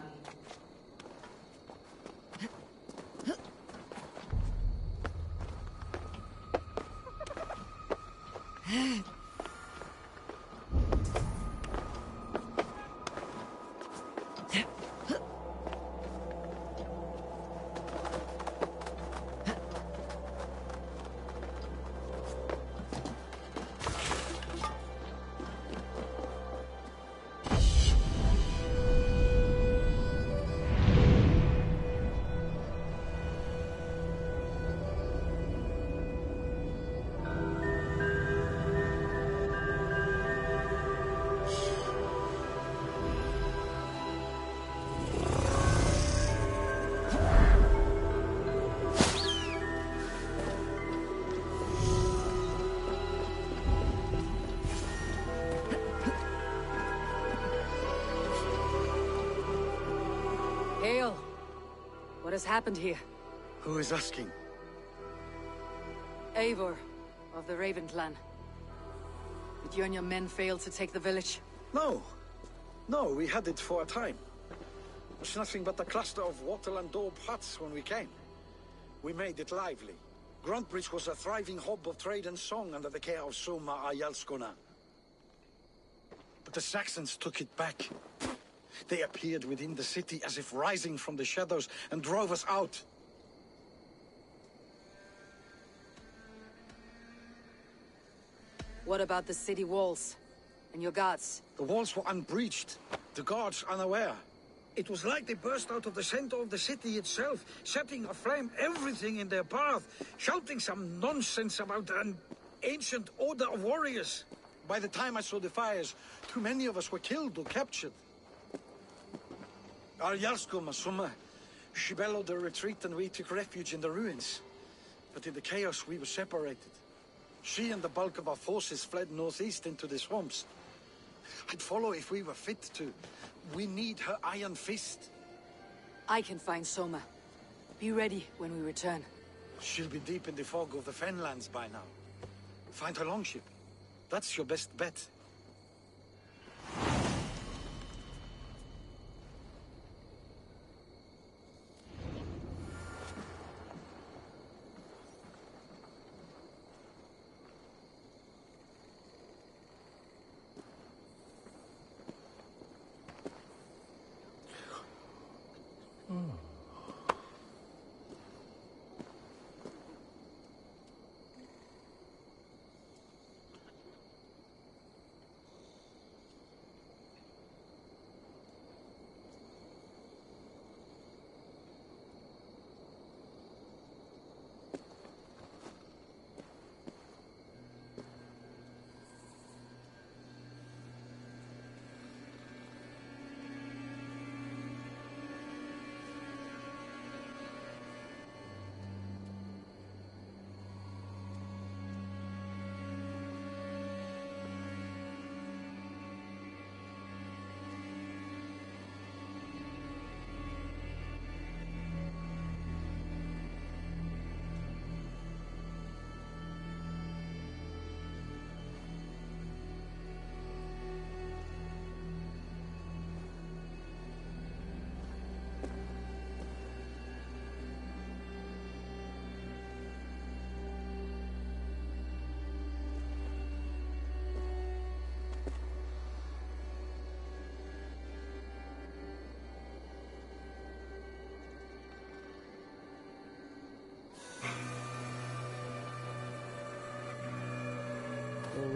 Hail! What has happened here? Who is asking? Eivor, of the Raven clan. Did you and your men fail to take the village? No. No, we had it for a time. It was nothing but a cluster of wattle and daub huts when we came. We made it lively. Gruntbridge was a thriving hub of trade and song under the care of Soma Ayalskona. But the Saxons took it back. They appeared within the city as if rising from the shadows and drove us out. What about the city walls? And your guards? The walls were unbreached, the guards unaware. It was like they burst out of the center of the city itself, setting aflame everything in their path, shouting some nonsense about an ancient order of warriors. By the time I saw the fires, too many of us were killed or captured. Our Yarsko Masuma, she bellowed a retreat and we took refuge in the ruins. But in the chaos we were separated. She and the bulk of our forces fled northeast into the swamps. I'd follow if we were fit to. We need her iron fist. I can find Soma. Be ready when we return. She'll be deep in the fog of the Fenlands by now. Find her longship. That's your best bet.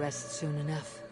rest soon enough.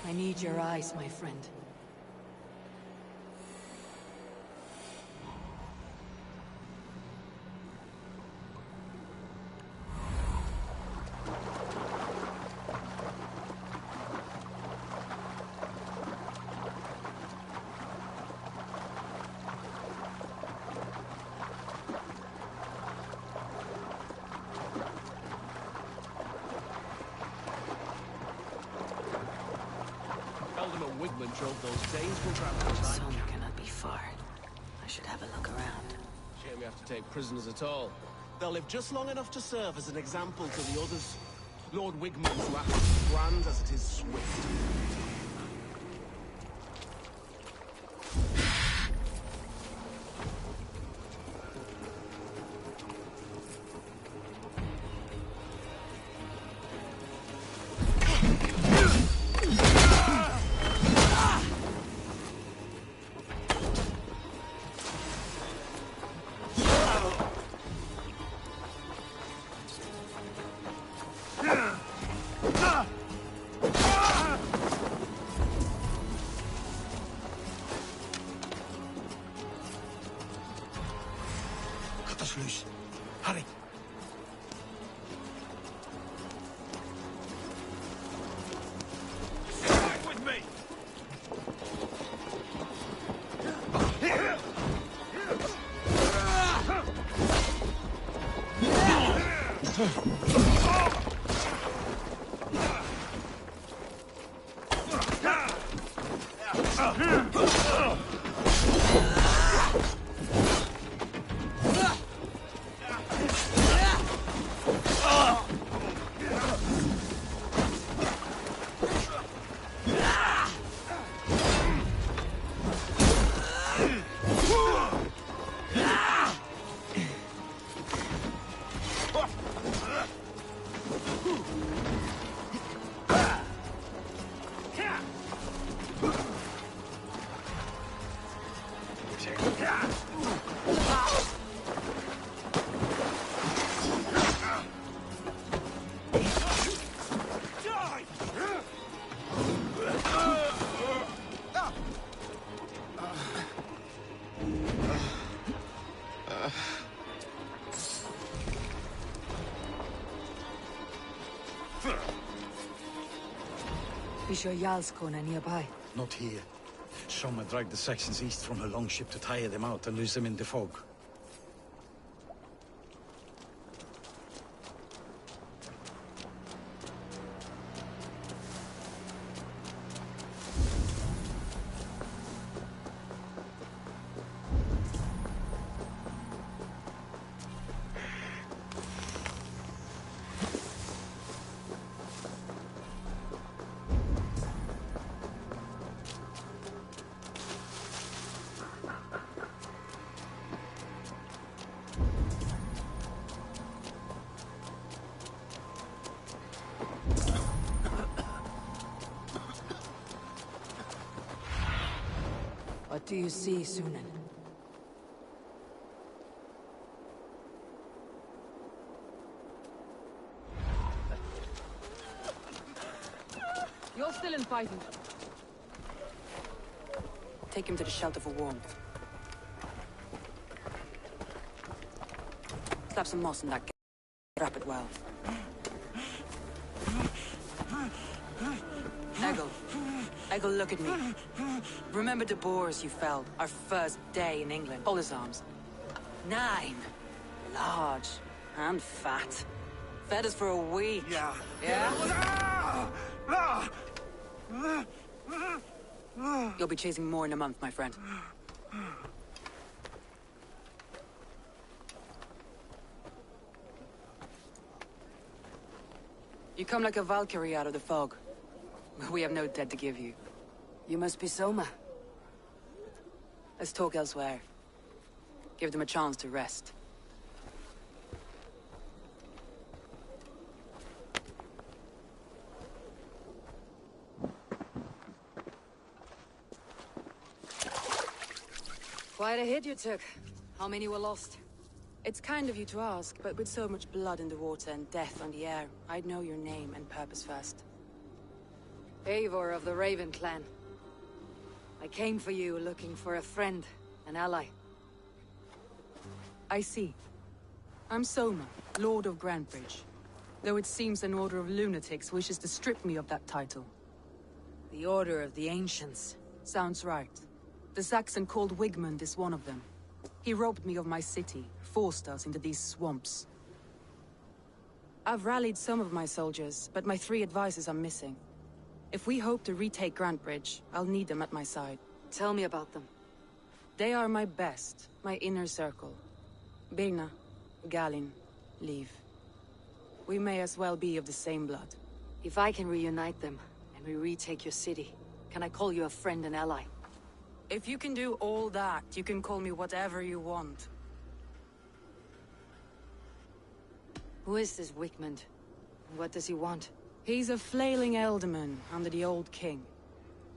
I need your eyes, my friend. Wigman drove those Danes will grab the time. Some cannot be far. I should have a look around. Shame we have to take prisoners at all. They'll live just long enough to serve as an example to the others. Lord Wigman's wrath is grand as it is swift. Loose. Hurry. Back with me. Is your Jarlskona nearby? Not here. Soma dragged the Saxons east from her longship to tire them out and lose them in the fog. What do you see, Sunan? You're still in fighting. Take him to the shelter for warmth. Slap some moss in that wrap it well. Eggle, look at me. Remember the boars you felled, our first day in England? Hold his arms. 9. Large and fat. Fed us for a week. Yeah? You'll be chasing more in a month, my friend. You come like a Valkyrie out of the fog. We have no dead to give you. You must be Soma. Let's talk elsewhere. Give them a chance to rest. Quite a hit you took. How many were lost? It's kind of you to ask, but with so much blood in the water and death on the air, I'd know your name and purpose first. Eivor of the Raven clan. I came for you looking for a friend, an ally. I see. I'm Soma, Lord of Grantebridge. Though it seems an order of lunatics wishes to strip me of that title. The Order of the Ancients. Sounds right. The Saxon called Wigmund is one of them. He robbed me of my city, forced us into these swamps. I've rallied some of my soldiers, but my 3 advisors are missing. If we hope to retake Grantebridge, I'll need them at my side. Tell me about them. They are my best, my inner circle. Birna, Galin, Liv. We may as well be of the same blood. If I can reunite them, and we retake your city, can I call you a friend and ally? If you can do all that, you can call me whatever you want. Who is this Wigmund? What does he want? He's a flailing elderman under the old king.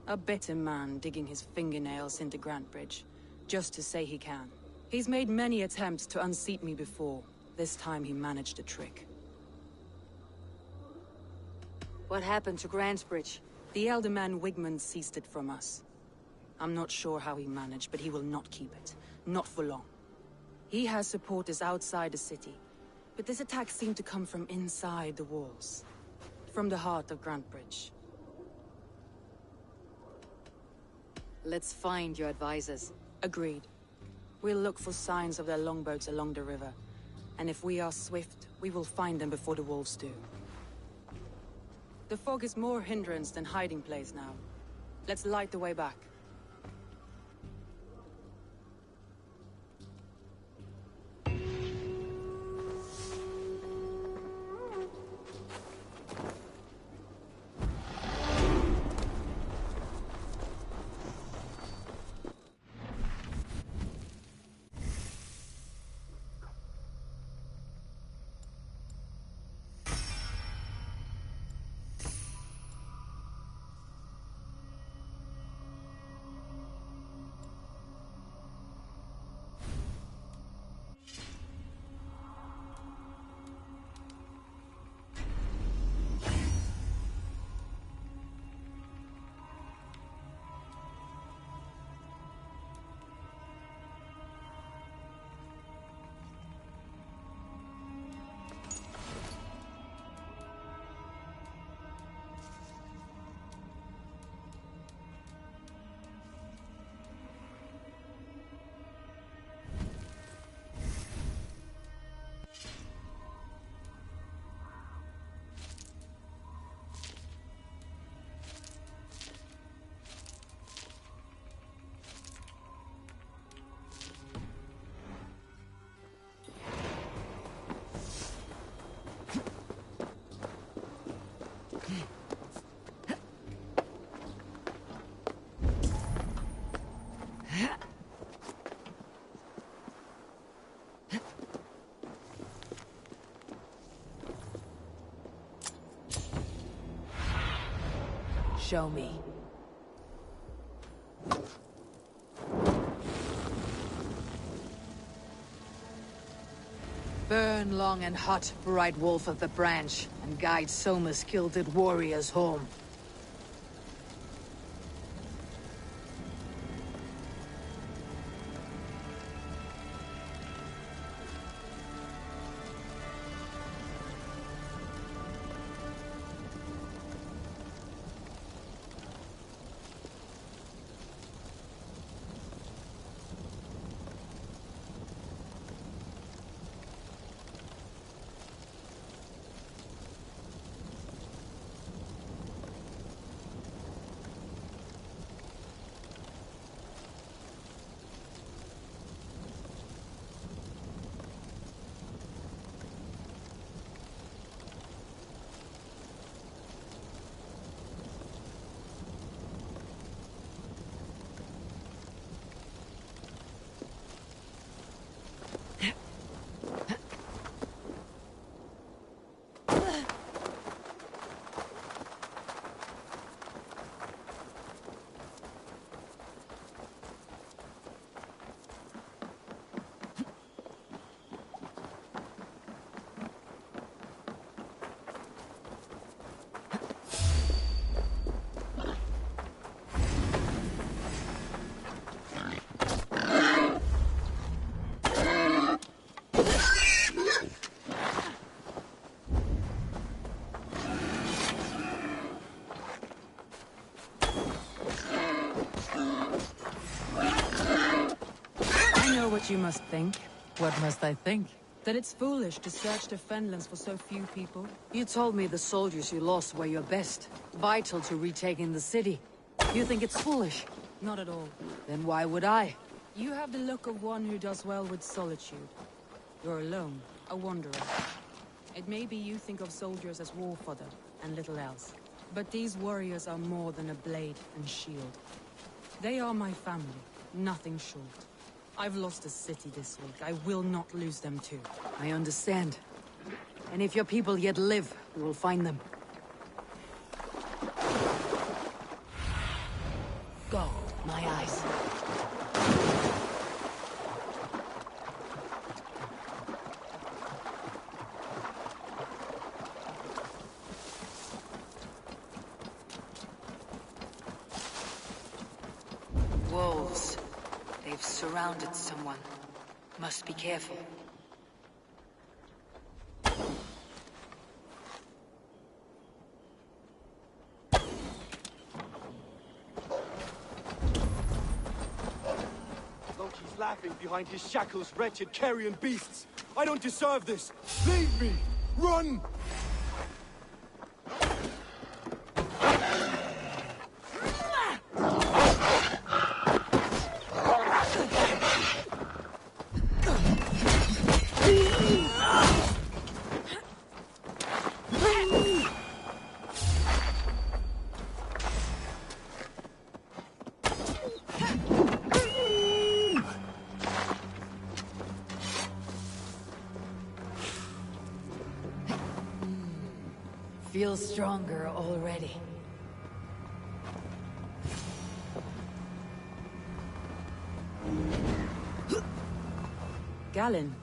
A bitter man digging his fingernails into Grantebridge, just to say he can. He's made many attempts to unseat me before. This time he managed the trick. What happened to Grantebridge? The elderman Wigmund seized it from us. I'm not sure how he managed, but he will not keep it. Not for long. He has supporters outside the city, but this attack seemed to come from inside the walls. From the heart of Grantebridge. Let's find your advisors. Agreed. We'll look for signs of their longboats along the river, And if we are swift, we will find them before the wolves do. The fog is more hindrance than hiding place now. Let's light the way back. Show me. Burn long and hot, bright wolf of the branch, and guide Soma's gilded warriors home. What you must think. What must I think? That it's foolish to search the Fenlands for so few people. You told me the soldiers you lost were your best, vital to retaking the city. You think it's foolish? Not at all. Then why would I? You have the look of one who does well with solitude. You're alone, a wanderer. It may be you think of soldiers as war fodder, and little else. But these warriors are more than a blade and shield. They are my family, nothing short. I've lost a city this week. I will not lose them too. I understand. And if your people yet live, we will find them. Go, my eyes. Wolves. They've surrounded someone. Must be careful. Loki's laughing. leaving behind his shackles, wretched carrion beasts. I don't deserve this. Leave me! Run! Feel stronger already. Galen,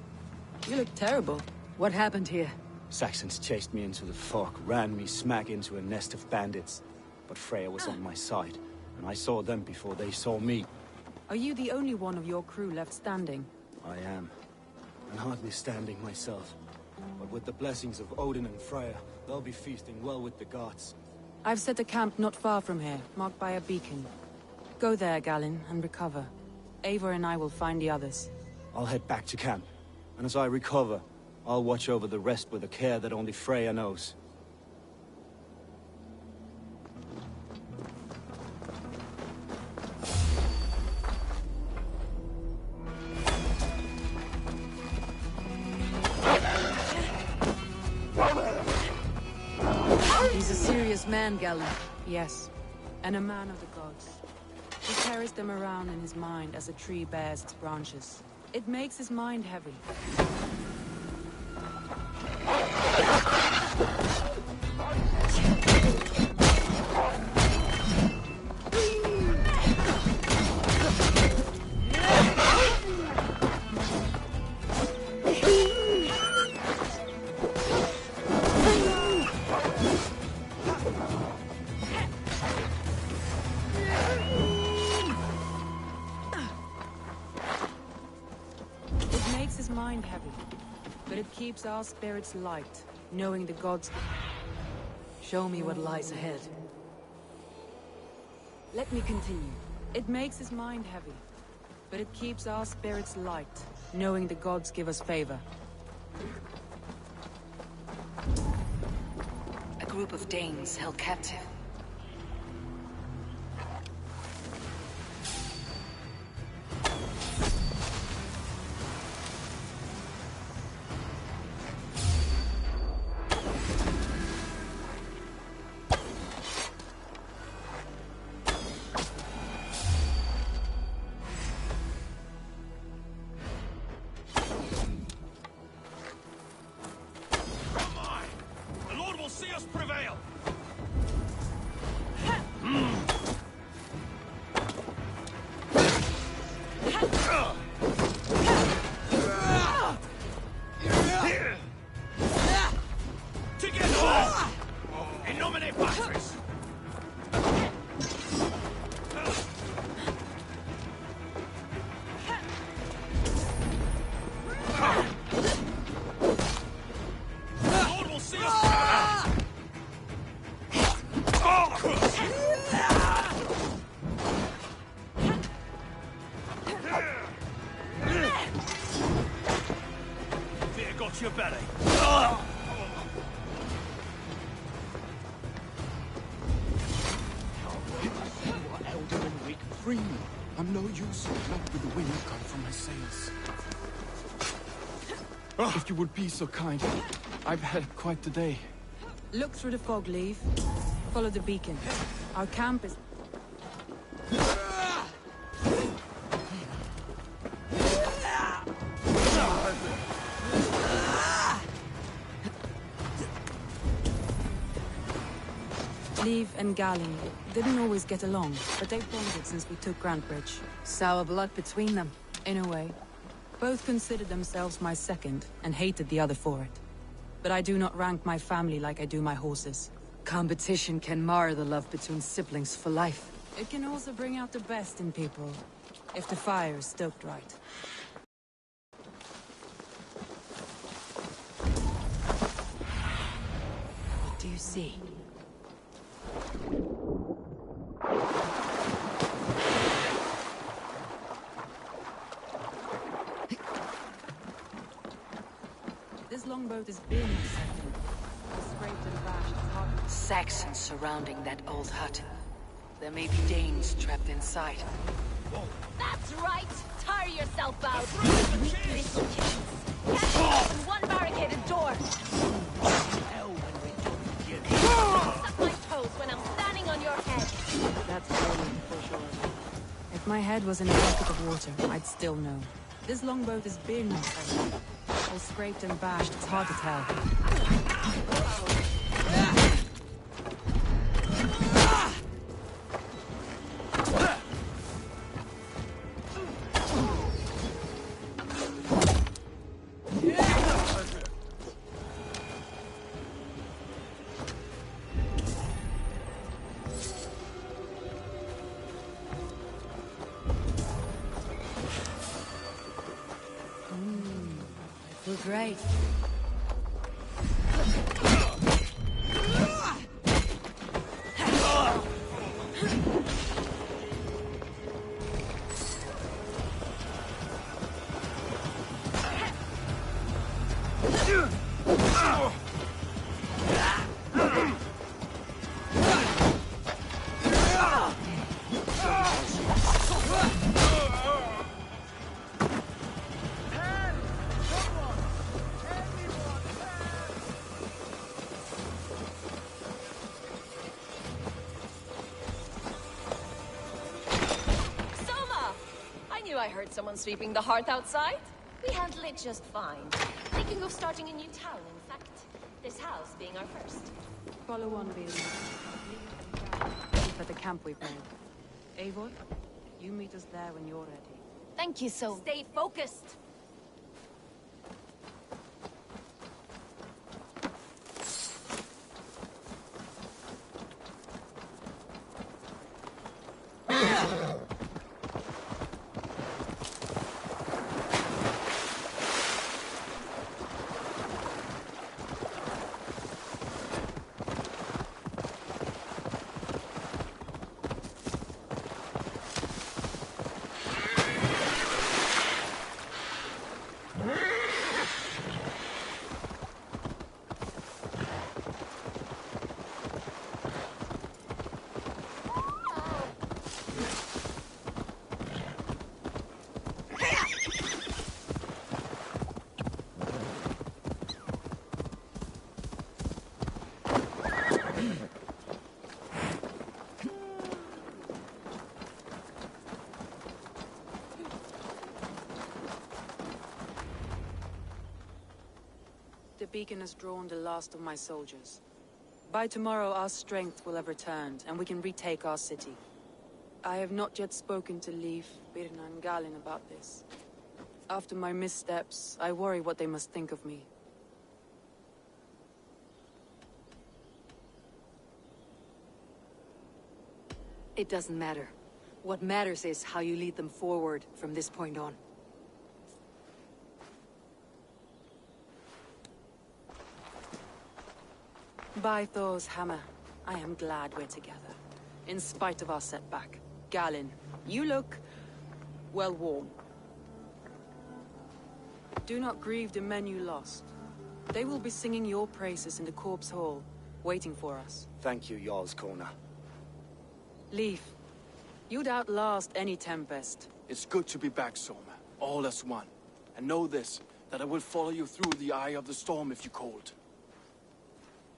you look terrible. What happened here? Saxons chased me into the fog, ran me smack into a nest of bandits. But Freya was on my side, and I saw them before they saw me. Are you the only one of your crew left standing? I am. And hardly standing myself. But with the blessings of Odin and Freya, they'll be feasting well with the gods. I've set a camp not far from here, marked by a beacon. Go there, Galen, and recover. Eivor and I will find the others. I'll head back to camp, and as I recover, I'll watch over the rest with a care that only Freya knows. He's a serious man, Galen. Yes, and a man of the gods. He carries them around in his mind as a tree bears its branches. It makes his mind heavy. But it keeps our spirits light, knowing the gods... Show me what lies ahead. Let me continue. It makes his mind heavy, but it keeps our spirits light, knowing the gods give us favor. A group of Danes held captive. Your belly. Elder and weak. Free me. I'm no use. Not with the wind come from my sails. If you would be so kind. I've had quite the day. Look through the fog, Leave. Follow the beacon. Our camp is... Leave and Galen didn't always get along, but they've bonded since we took Grantebridge. Sour blood between them. In a way. Both considered themselves my second, and hated the other for it. But I do not rank my family like I do my horses. Competition can mar the love between siblings for life. It can also bring out the best in people, if the fire is stoked right. What do you see? This longboat is big and second. Scraped and bashed hard. Saxons surrounding that old hut. There may be Danes trapped inside. That's right! Tire yourself out! Weak little kittens! Can't open one barricaded door! Hell when we're done with you. Suck my toes when I'm standing on your head! That's brilliant, for sure. If my head was in a bucket of water, I'd still know. This longboat is big and second. All scraped and bashed, it's hard to tell. We're great. I heard someone sweeping the hearth outside. We handle it just fine. Thinking of starting a new town, in fact. This house being our first. Follow on, Bill. For the camp we've made. Eivor, you meet us there when you're ready. Thank you so... Stay focused! The beacon has drawn the last of my soldiers. By tomorrow, our strength will have returned, and we can retake our city. I have not yet spoken to Leif, Birna, and Galin about this. After my missteps, I worry what they must think of me. It doesn't matter. What matters is how you lead them forward from this point on. By Thor's hammer, I am glad we're together. In spite of our setback. Galin, you look... well, warm. Do not grieve the men you lost. They will be singing your praises in the Corpse Hall, waiting for us. Thank you, Jarl's Kona. Leif, you'd outlast any tempest. It's good to be back, Soma. All as one. And know this, that I will follow you through the eye of the storm if you called.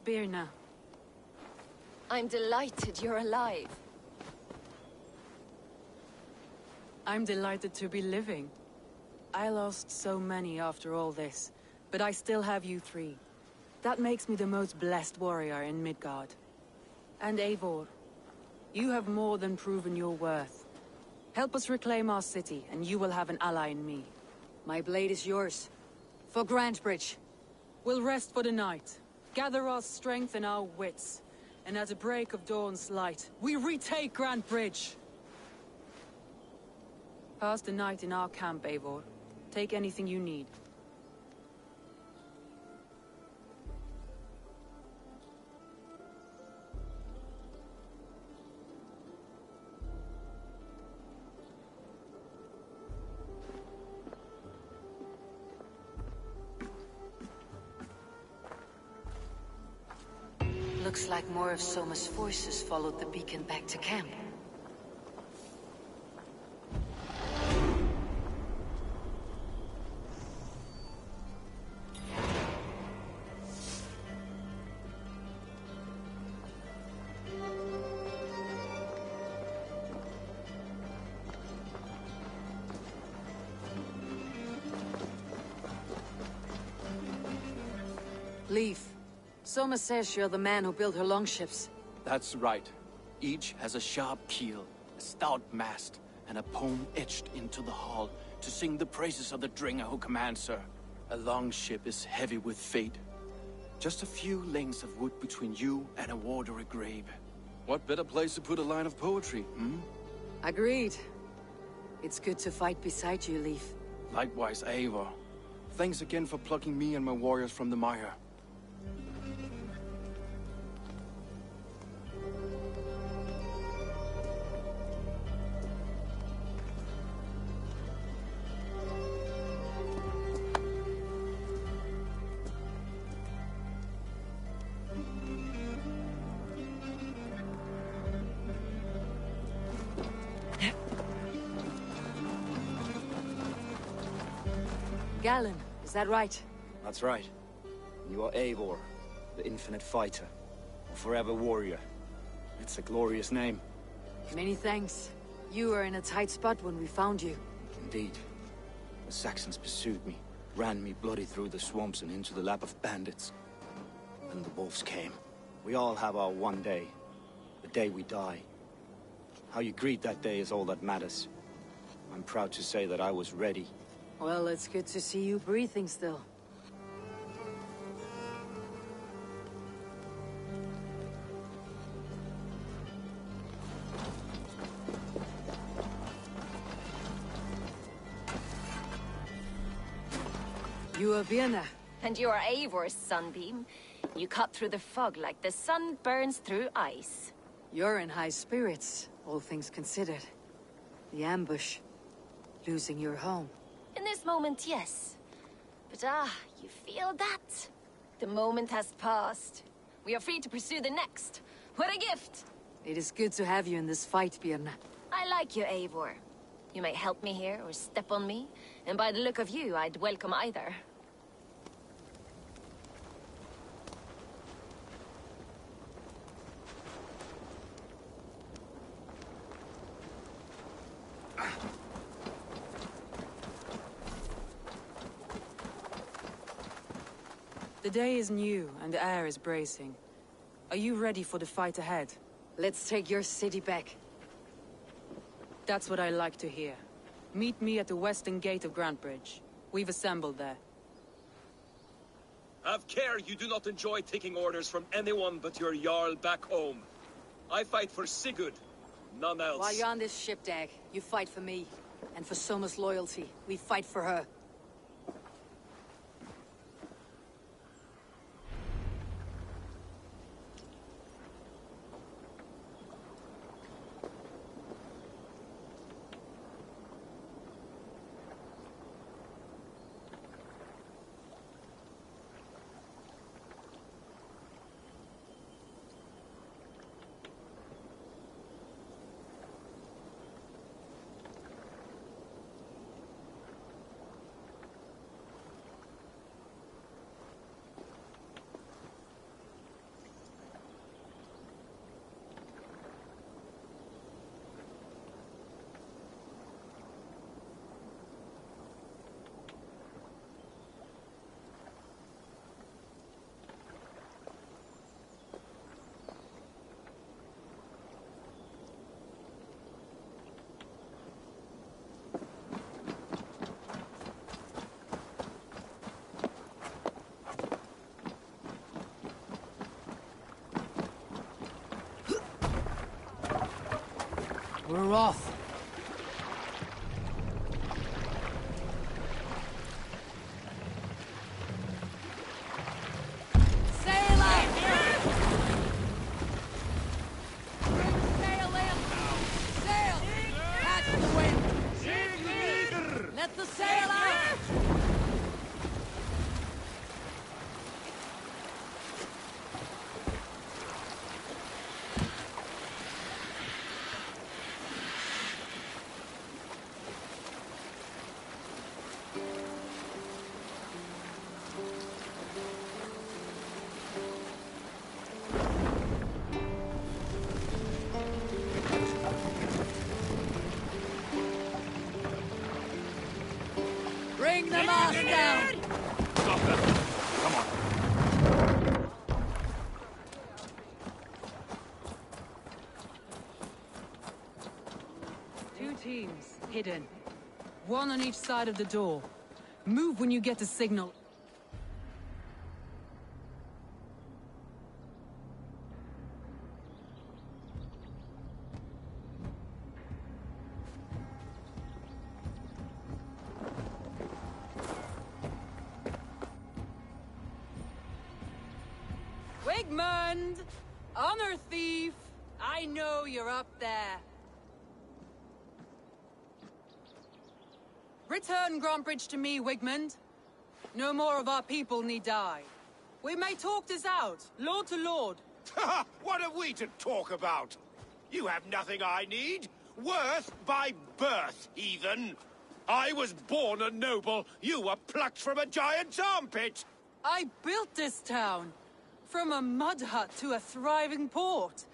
Birna. I'm delighted you're alive. I'm delighted to be living. I lost so many after all this, but I still have you three. That makes me the most blessed warrior in Midgard. And Eivor, you have more than proven your worth. Help us reclaim our city, and you will have an ally in me. My blade is yours. For Grantebridge. We'll rest for the night. Gather our strength and our wits. And at the break of dawn's light, we retake Grantebridge! Pass the night in our camp, Eivor. Take anything you need. Looks like more of Soma's forces followed the beacon back to camp. Leaf. Soma says you're the man who built her longships. That's right. Each has a sharp keel, a stout mast, and a poem etched into the hull to sing the praises of the Dringer who commands her. A longship is heavy with fate. Just a few lengths of wood between you and a watery grave. What better place to put a line of poetry, hmm? Agreed. It's good to fight beside you, Leaf. Likewise, Eivor. Thanks again for plucking me and my warriors from the mire. Galen, is that right? That's right. You are Eivor, the infinite fighter, a forever warrior. It's a glorious name. Many thanks. You were in a tight spot when we found you. Indeed. The Saxons pursued me, ran me bloody through the swamps and into the lap of bandits. Then the wolves came. We all have our one day. The day we die. How you greet that day is all that matters. I'm proud to say that I was ready. Well, it's good to see you breathing still. You are Vienna. And you are Eivor's sunbeam. You cut through the fog like the sun burns through ice. You're in high spirits, all things considered. The ambush. Losing your home. In this moment, yes. But you feel that? The moment has passed. We are free to pursue the next. What a gift! It is good to have you in this fight, Birna. I like you, Eivor. You may help me here or step on me, and by the look of you, I'd welcome either. The day is new, and the air is bracing. Are you ready for the fight ahead? Let's take your city back. That's what I like to hear. Meet me at the western gate of Grantbridge. We've assembled there. Have care you do not enjoy taking orders from anyone but your Jarl back home. I fight for Sigurd, none else. While you're on this ship, Dag, you fight for me. And for Soma's loyalty, we fight for her. We're off. Sail out! Sail in! Sail! Catch the wind! Let the sail out! last down! Stop them! Come on. Two teams, hidden. One on each side of the door. Move when you get the signal. Wigmund! Honor thief! I know you're up there. Return Grantbridge to me, Wigmund. No more of our people need die. We may talk this out, lord to lord. What have we to talk about? You have nothing I need. Worth by birth, heathen. I was born a noble. You were plucked from a giant's armpit. I built this town. From a mud hut to a thriving port.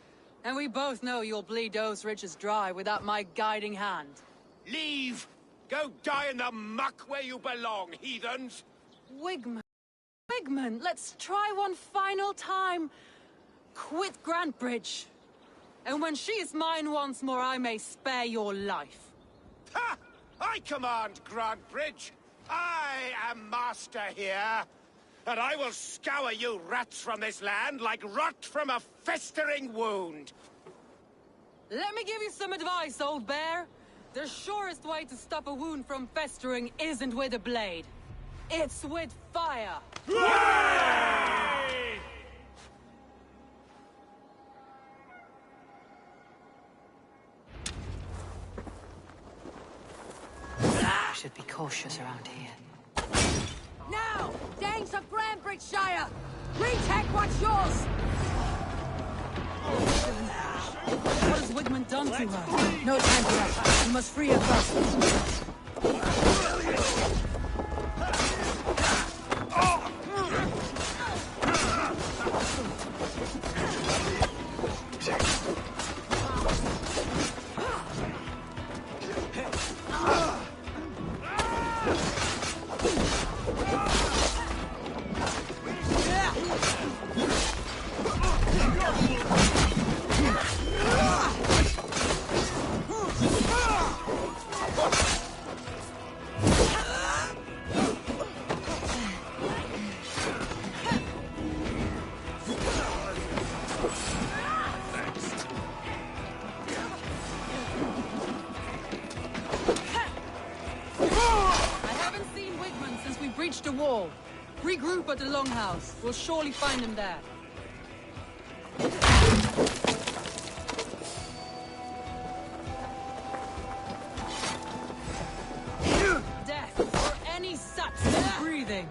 And we both know you'll bleed those riches dry without my guiding hand. Leave! Go die in the muck where you belong, heathens! Wigmund, Wigmund, let's try one final time. Quit Grantbridge. And when she is mine once more, I may spare your life. Ha! I command Grantbridge. I am master here. And I will scour you rats from this land like rot from a festering wound. Let me give you some advice, old bear. The surest way to stop a wound from festering isn't with a blade. It's with fire. Hooray! I should be cautious around here. Now! Danes of Grantbridgeshire! Retake what's yours! What has Wigmund done to her? No time for that. We must free her first. The wall. Regroup at the Longhouse. We'll surely find him there. Death for any such breathing.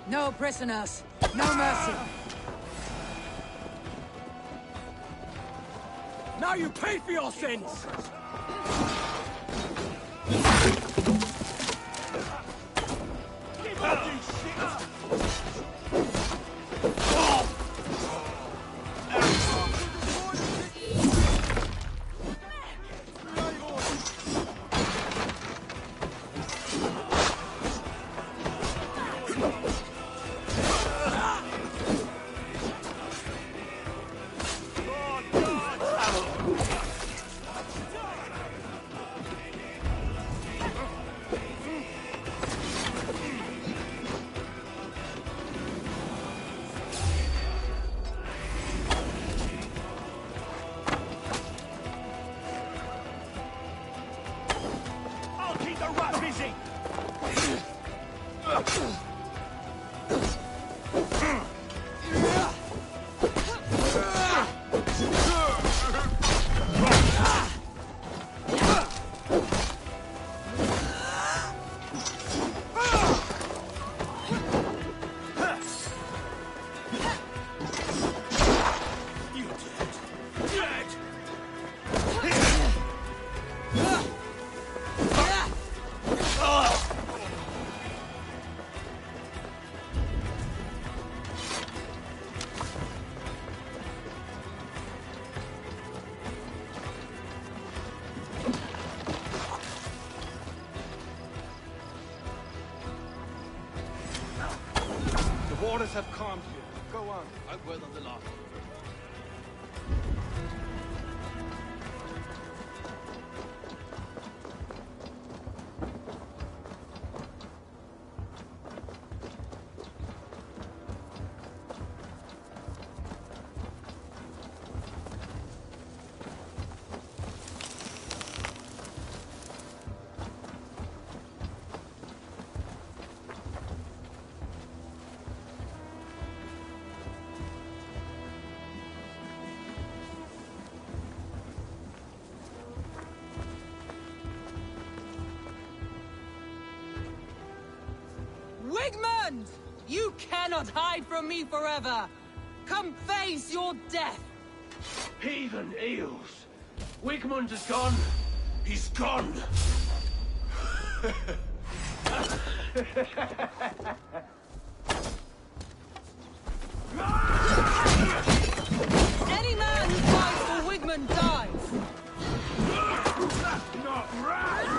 No prisoners. No mercy. Now you pay for your sins! Waters have calmed here. Go on. I've word on the lot. Wigmund! You cannot hide from me forever! Come face your death! Heathen eels! Wigmund is gone! He's gone! Any man who fights for Wigmund dies! Not right!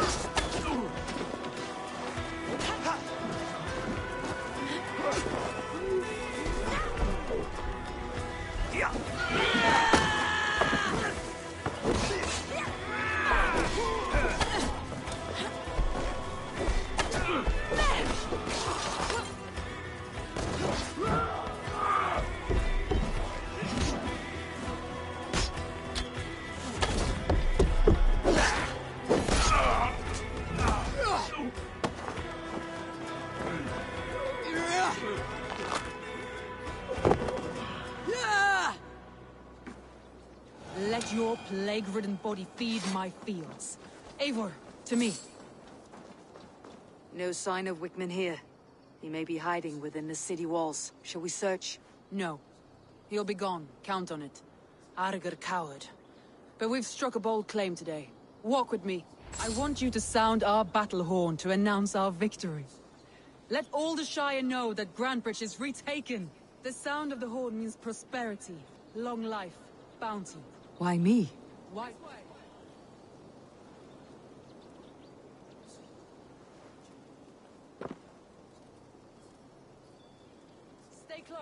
Let your plague-ridden body feed my fields. Eivor, to me. No sign of Wickman here. He may be hiding within the city walls. Shall we search? No. He'll be gone. Count on it. Arger coward. But we've struck a bold claim today. Walk with me. I want you to sound our battle horn to announce our victory. Let all the Shire know that Grantebridge is retaken. The sound of the horn means prosperity, long life, bounty. Why me? Why? Stay close.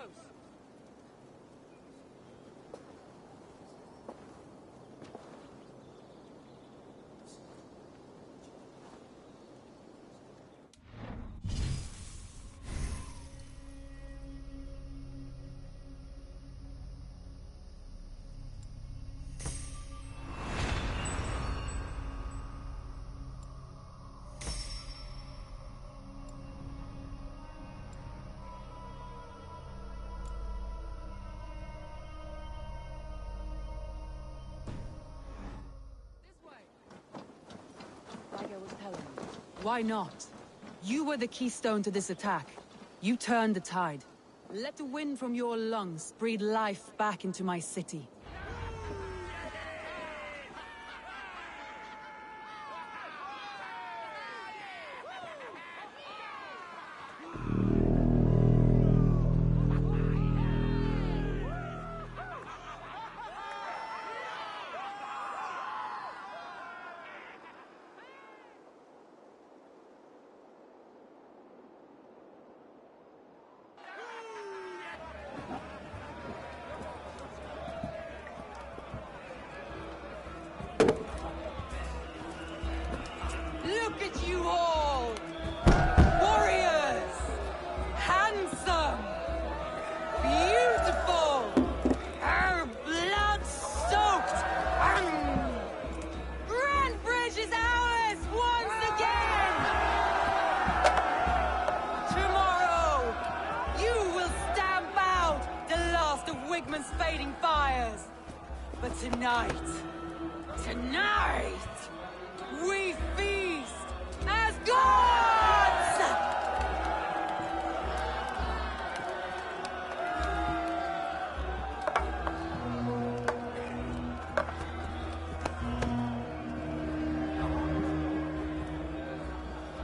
Like I was telling you. Why not? You were the keystone to this attack. You turned the tide. Let the wind from your lungs breathe life back into my city. Look at you all! Warriors! Handsome! Beautiful! Blood-soaked! Grantebridge is ours once again! Tomorrow, you will stamp out the last of Wigmund's fading fires. But tonight, we feast as gods!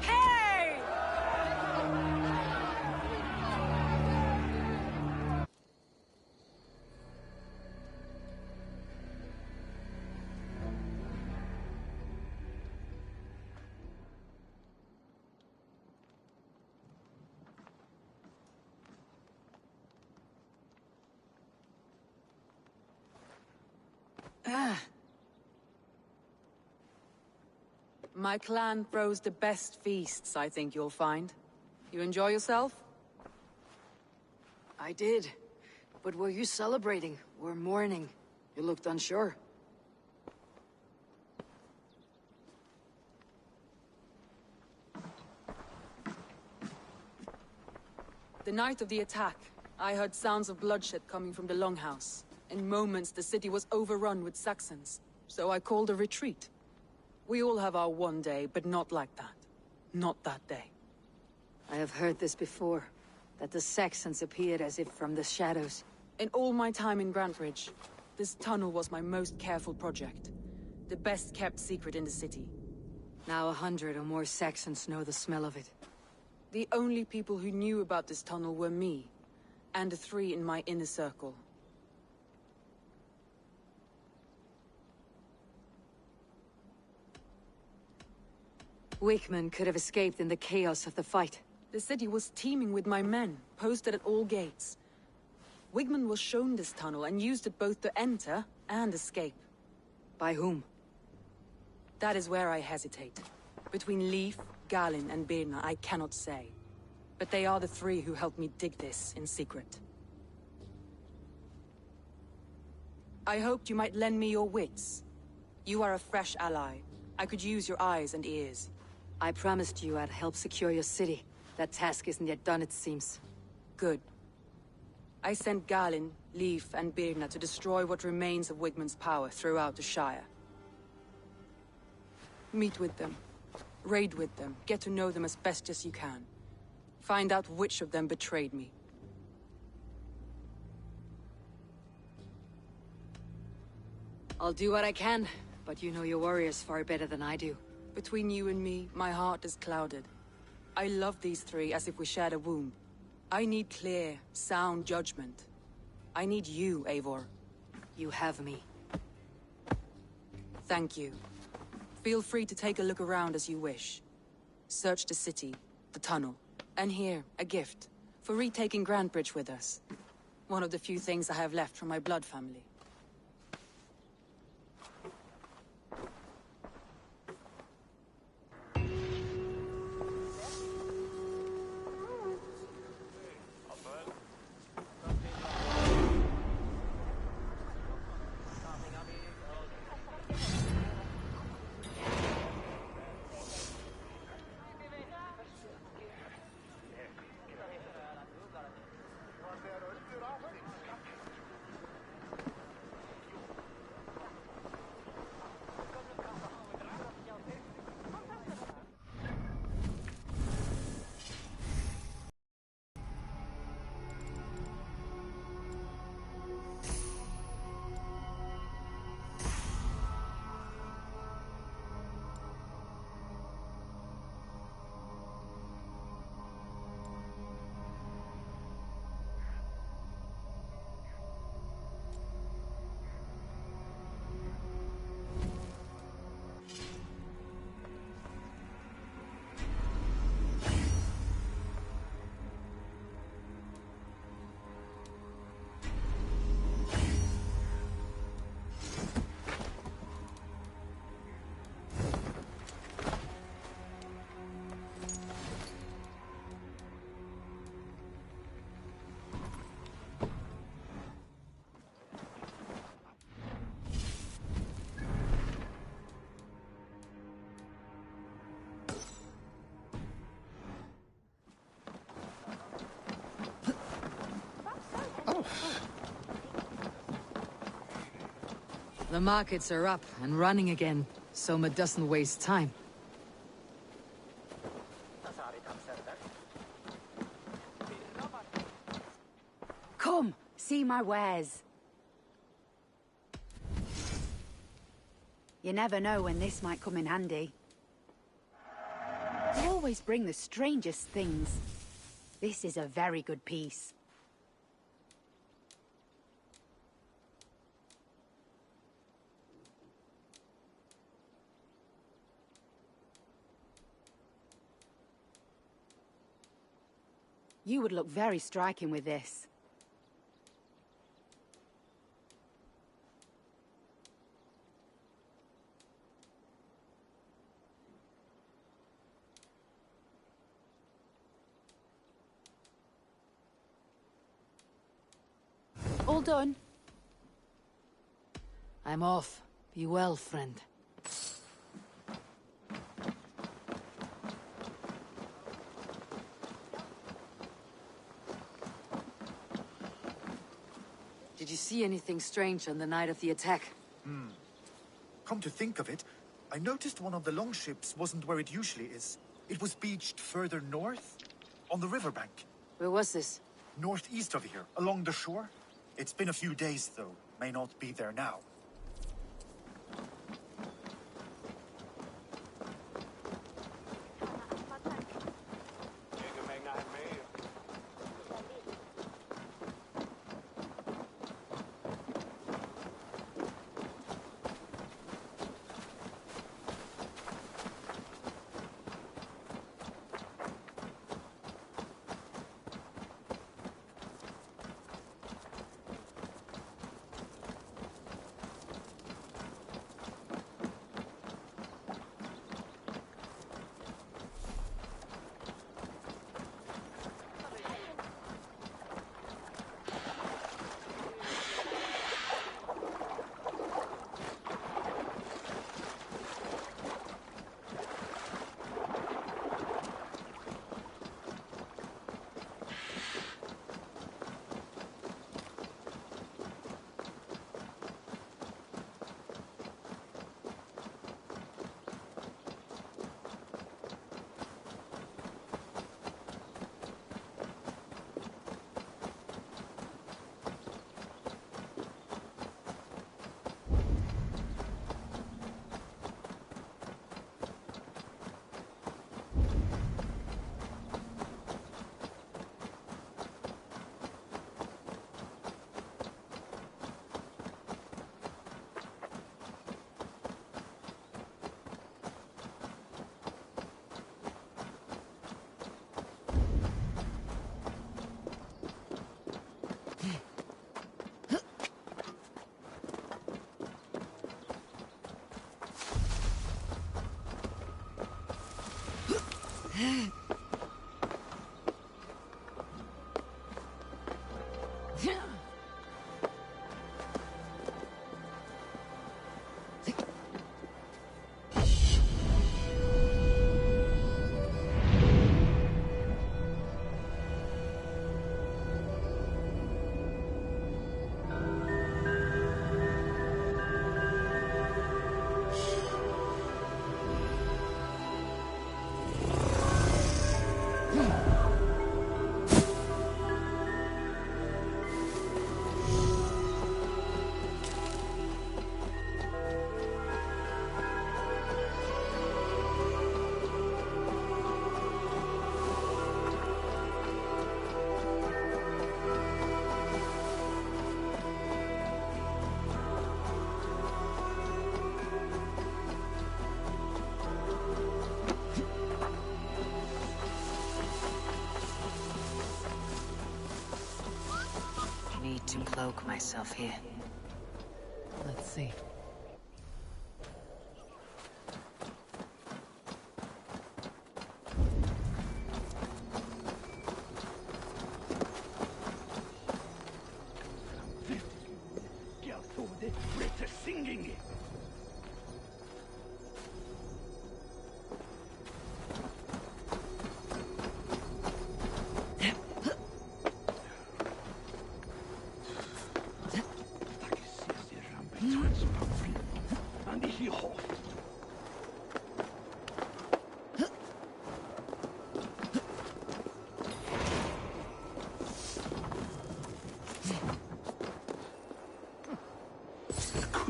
Hey! My clan throws the best feasts, I think you'll find. You enjoy yourself? I did. But were you celebrating or mourning? You looked unsure. The night of the attack, I heard sounds of bloodshed coming from the Longhouse. In moments, the city was overrun with Saxons, so I called a retreat. We all have our one day, but not like that. Not that day. I have heard this before, that the Saxons appeared as if from the shadows. In all my time in Grantbridge, this tunnel was my most careful project. The best kept secret in the city. Now 100 or more Saxons know the smell of it. The only people who knew about this tunnel were me, and the 3 in my inner circle. Wickman could have escaped in the chaos of the fight. The city was teeming with my men, posted at all gates. Wigman was shown this tunnel and used it both to enter and escape. By whom? That is where I hesitate. Between Leif, Galin, and Birna, I cannot say. But they are the 3 who helped me dig this in secret. I hoped you might lend me your wits. You are a fresh ally. I could use your eyes and ears. I promised you I'd help secure your city. That task isn't yet done, it seems. Good. I sent Galin, Leif, and Birna to destroy what remains of Wigman's power throughout the Shire. Meet with them. Raid with them. Get to know them as best as you can. Find out which of them betrayed me. I'll do what I can, but you know your warriors far better than I do. Between you and me, my heart is clouded. I love these 3 as if we shared a womb. I need clear, sound judgment. I need you, Eivor. You have me. Thank you. Feel free to take a look around as you wish. Search the city, the tunnel, and here, a gift, for retaking Grantbridge with us. One of the few things I have left from my blood family. The markets are up and running again. Soma doesn't waste time. Come, see my wares. You never know when this might come in handy. You always bring the strangest things. This is a very good piece. You would look very striking with this. all done? I'm off. Be well, friend. Did you see anything strange on the night of the attack? Come to think of it, I noticed one of the longships wasn't where it usually is. It was beached further north, on the riverbank. Where was this? Northeast of here, along the shore. It's been a few days, though. May not be there now. To cloak myself here. Let's see. Singing.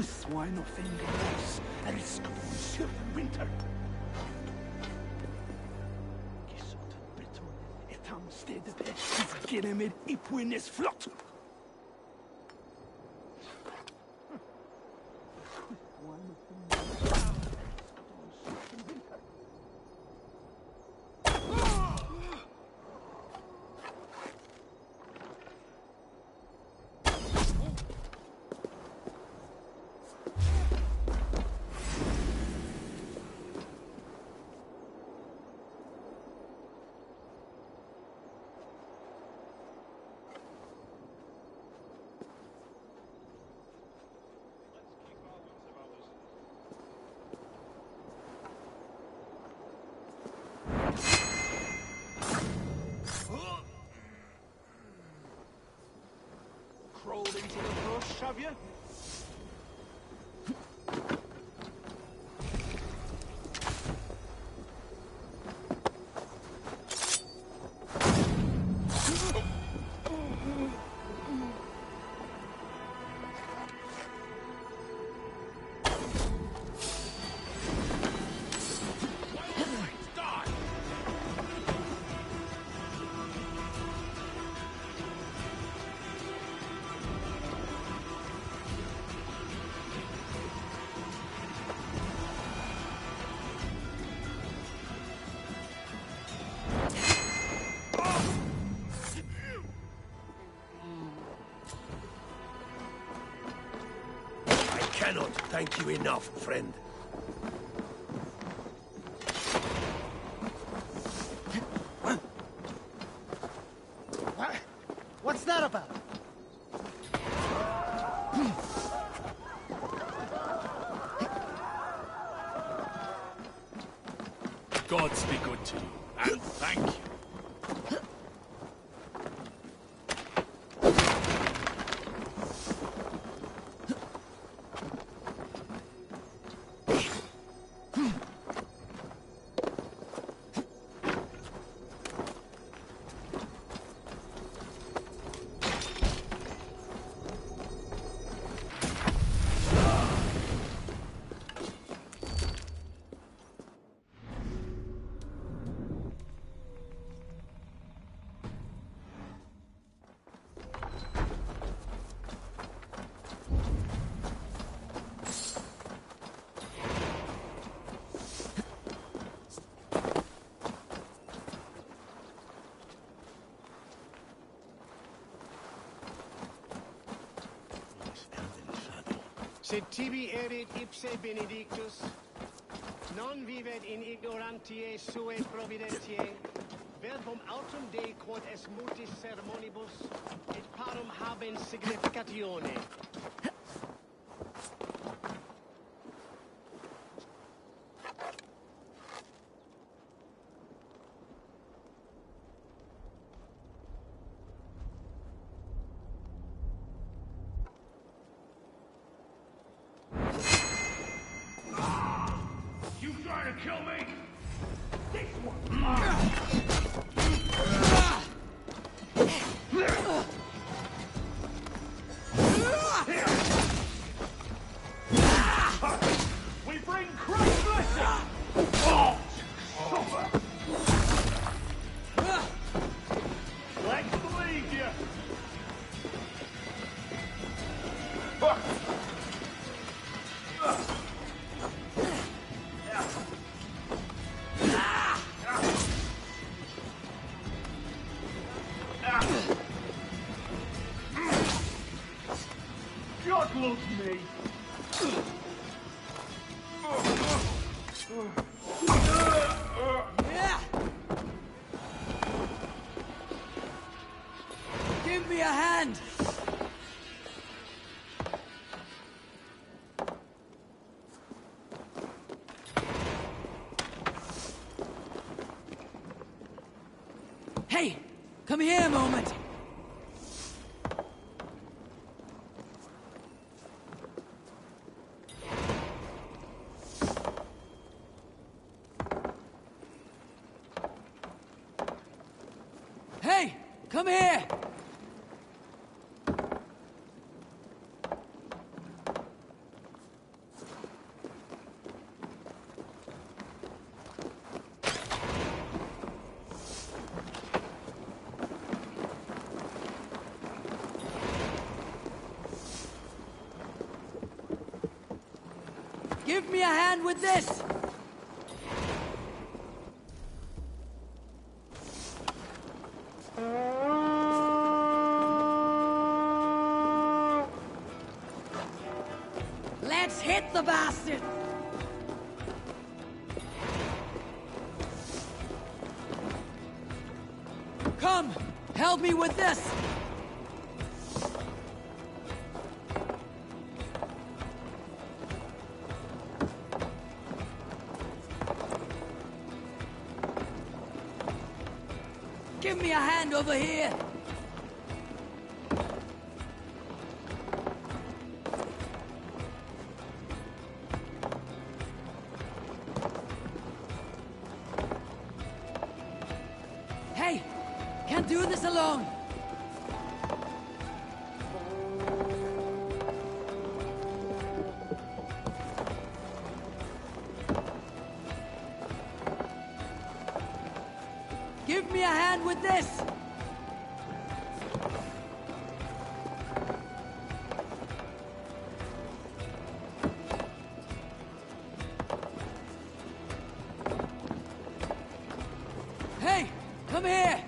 Swine of fingers, risk monsieur winter. Gisot beton, etam stede pe, genemed ipuines flott. crawled into the brush, have you? I cannot thank you enough, friend. What's that about? Gods be good to you, and thank you. Sed tibi erit ipse benedictus, non vivet in ignorantiae suae providentiae, verbum autum Dei quod est multis sermonibus, et parum habens significatione. You trying to kill me? This one. We bring Christ's blessing. Oh, suffer. Let's believe you. God loves me. Yeah. Give me a hand. Hey, come here a moment. Hey, come here. Give me a hand with this! Let's hit the bastard! Come, help me with this! Give me a hand over here! do this alone! Give me a hand with this! Hey! Come here!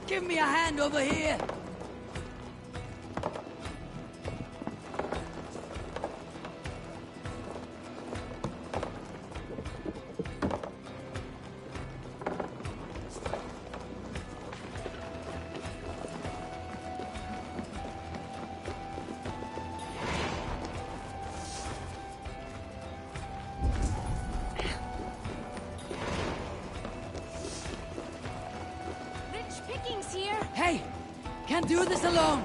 Give me a hand over here! Here. Hey! Can't do this alone!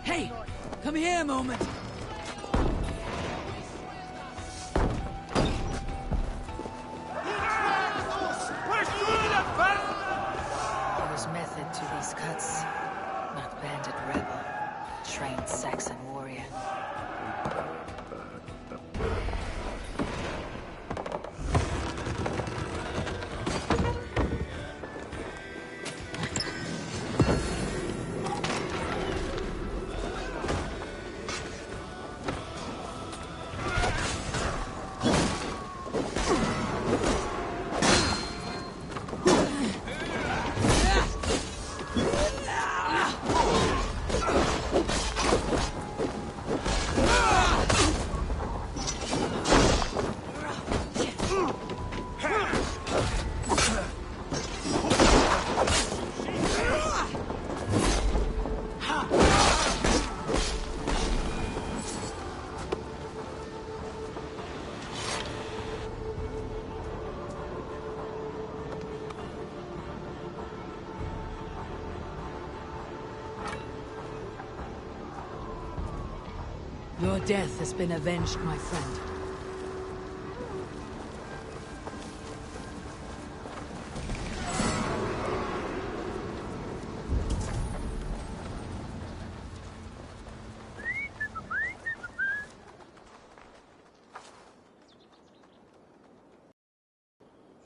Hey! Come here a moment! There's method to these cuts. Not bandit rebel. Trained Saxon warrior. Your death has been avenged, my friend.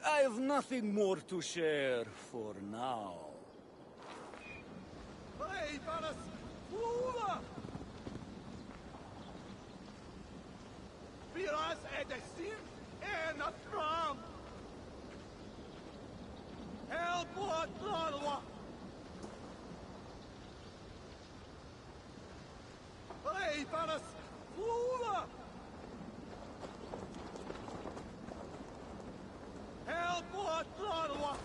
I have nothing more to share for now. Viras edestir en Astram. Help what Lalwa. Hey, Varas, Lula. Help what Lalwa.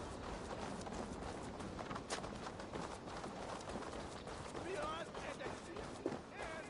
Viras edestir en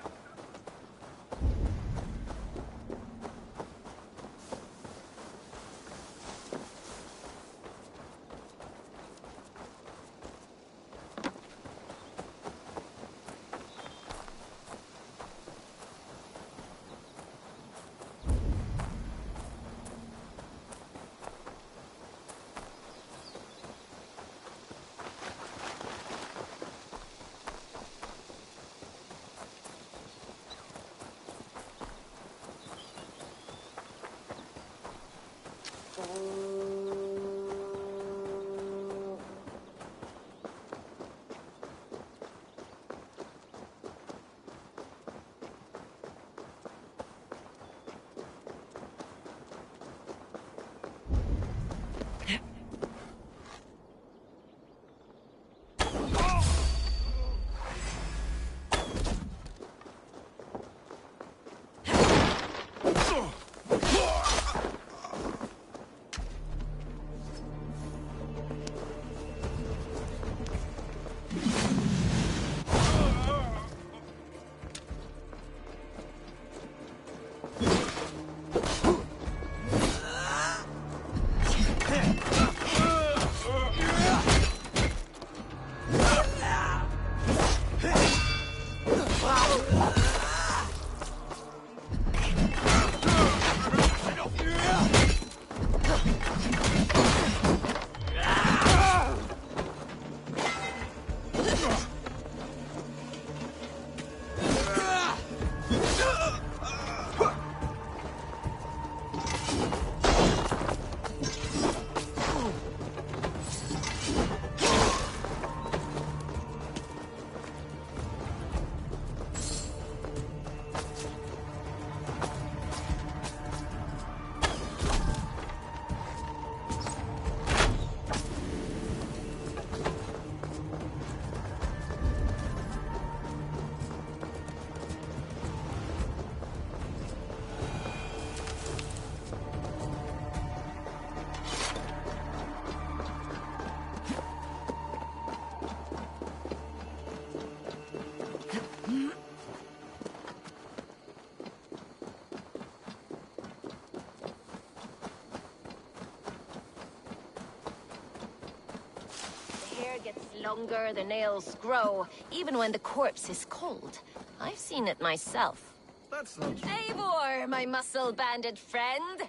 hair gets longer, the nails grow, even when the corpse is cold. I've seen it myself. That's not true. Eivor, my muscle-banded friend!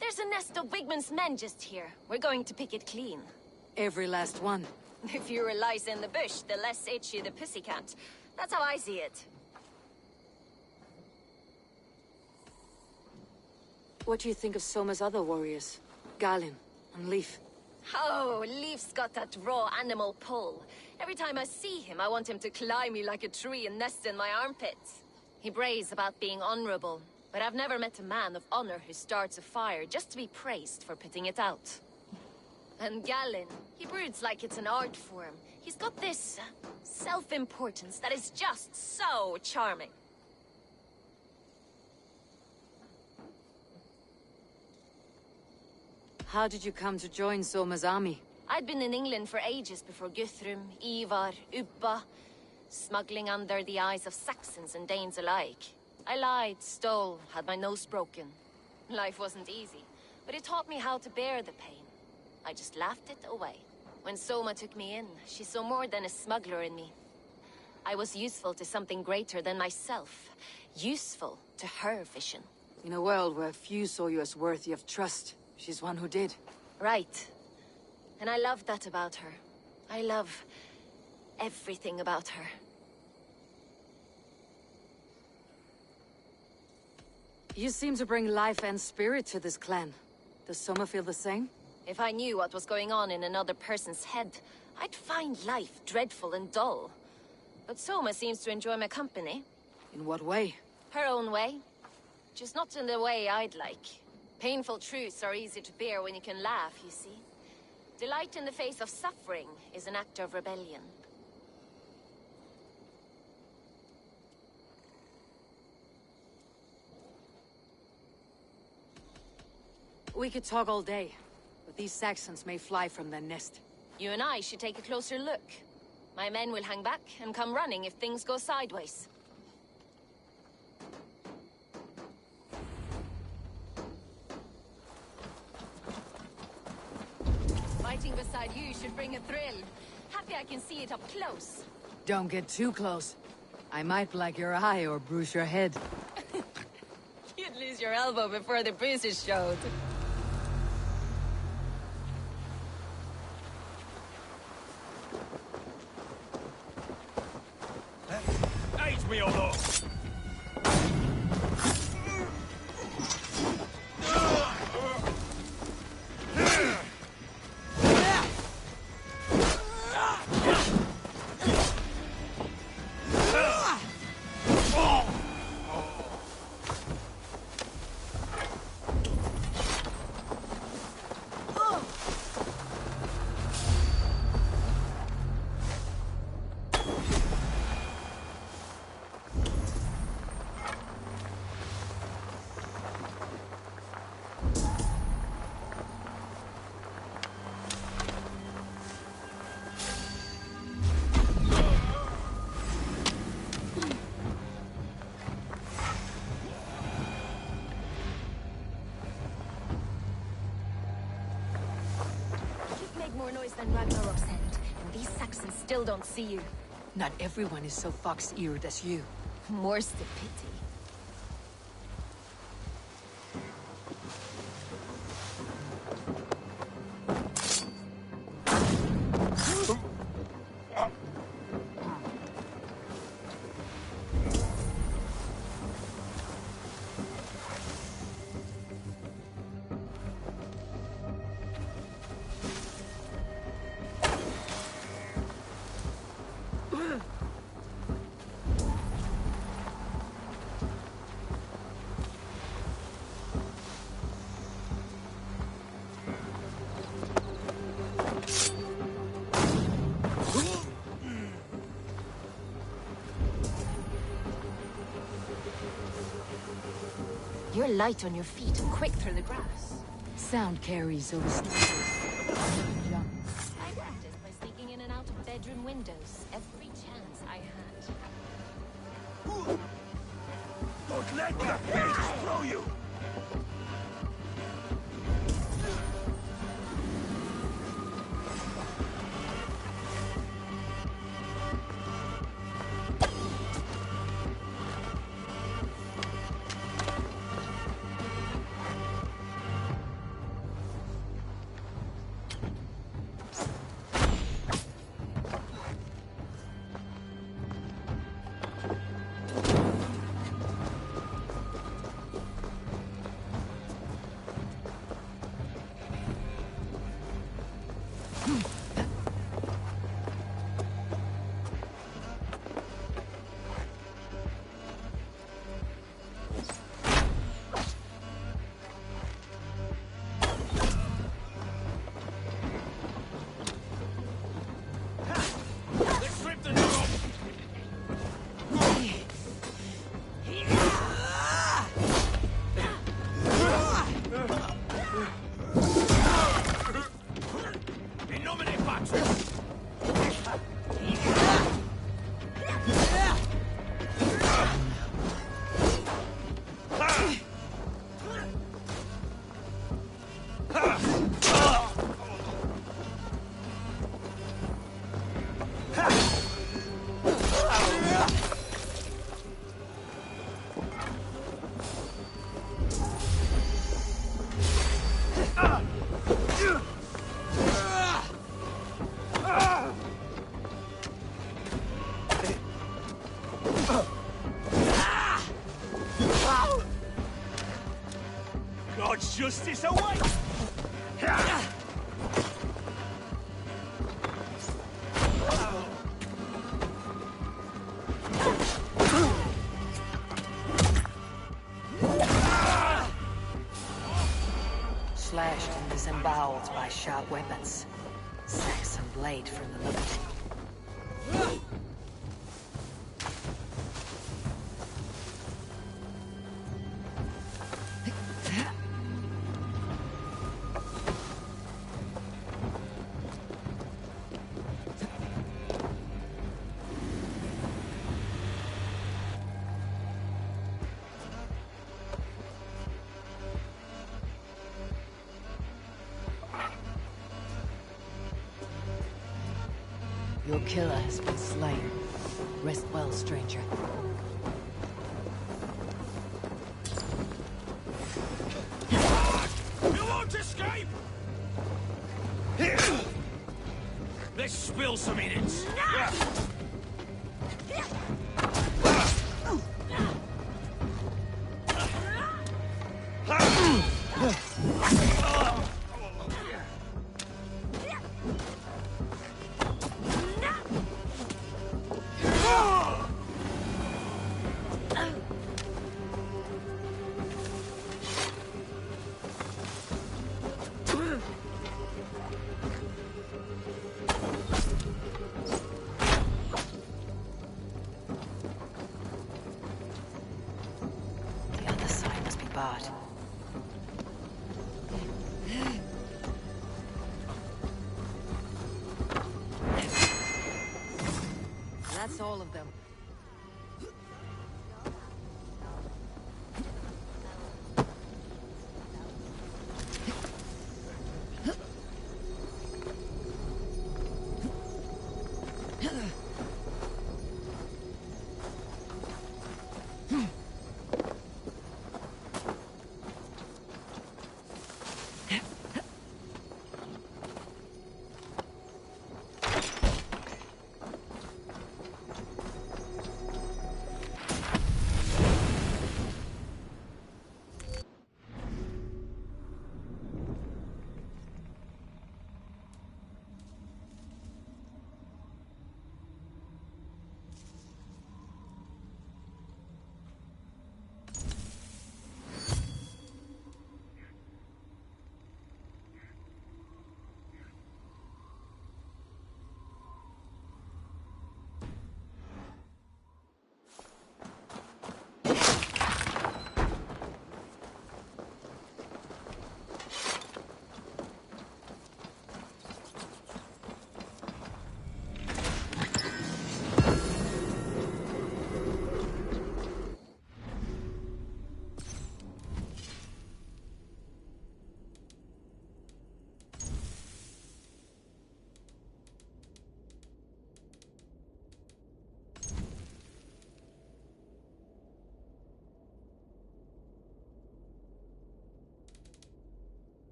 There's a nest of Wigman's men just here. We're going to pick it clean. Every last one. The fewer lice in the bush, the less itchy the pussycat. That's how I see it. What do you think of Soma's other warriors? Galin and Leif? Oh, Leif's got that raw animal pull. Every time I see him, I want him to climb me like a tree and nest in my armpits. He brays about being honorable, but I've never met a man of honor who starts a fire just to be praised for putting it out. And Galin, he broods like it's an art form. He's got this self-importance that is just so charming. How did you come to join Soma's army? I'd been in England for ages before Guthrum, Ivar, Ubba, smuggling under the eyes of Saxons and Danes alike. I lied, stole, had my nose broken. Life wasn't easy, but it taught me how to bear the pain. I just laughed it away. When Soma took me in, she saw more than a smuggler in me. I was useful to something greater than myself. Useful to her vision. In a world where few saw you as worthy of trust, she's one who did. Right. And I love that about her. I love everything about her. You seem to bring life and spirit to this clan. Does Soma feel the same? If I knew what was going on in another person's head, I'd find life dreadful and dull. But Soma seems to enjoy my company. In what way? Her own way. Just not in the way I'd like. Painful truths are easy to bear when you can laugh, you see. Delight in the face of suffering is an act of rebellion. We could talk all day, but these Saxons may fly from their nest. You and I should take a closer look. My men will hang back and come running if things go sideways. Fighting beside you should bring a thrill. Happy I can see it up close. Don't get too close. I might black your eye or bruise your head. You'd lose your elbow before the bruises showed. Age me or not! More noise than Ragnarok's end, and these Saxons still don't see you. Not everyone is so fox-eared as you. More's the pity. You're light on your feet and quick through the grass. Sound carries over snow. Jump. I practiced by sneaking in and out of bedroom windows every chance I had. Don't let that bitch throw you! God's justice awaits! Slashed and disemboweled by sharp weapons. Saxon blade from the look of it. Your killer has been slain. Rest well, stranger. You won't escape! Let's spill some innards. The other side must be barred. That's all of them.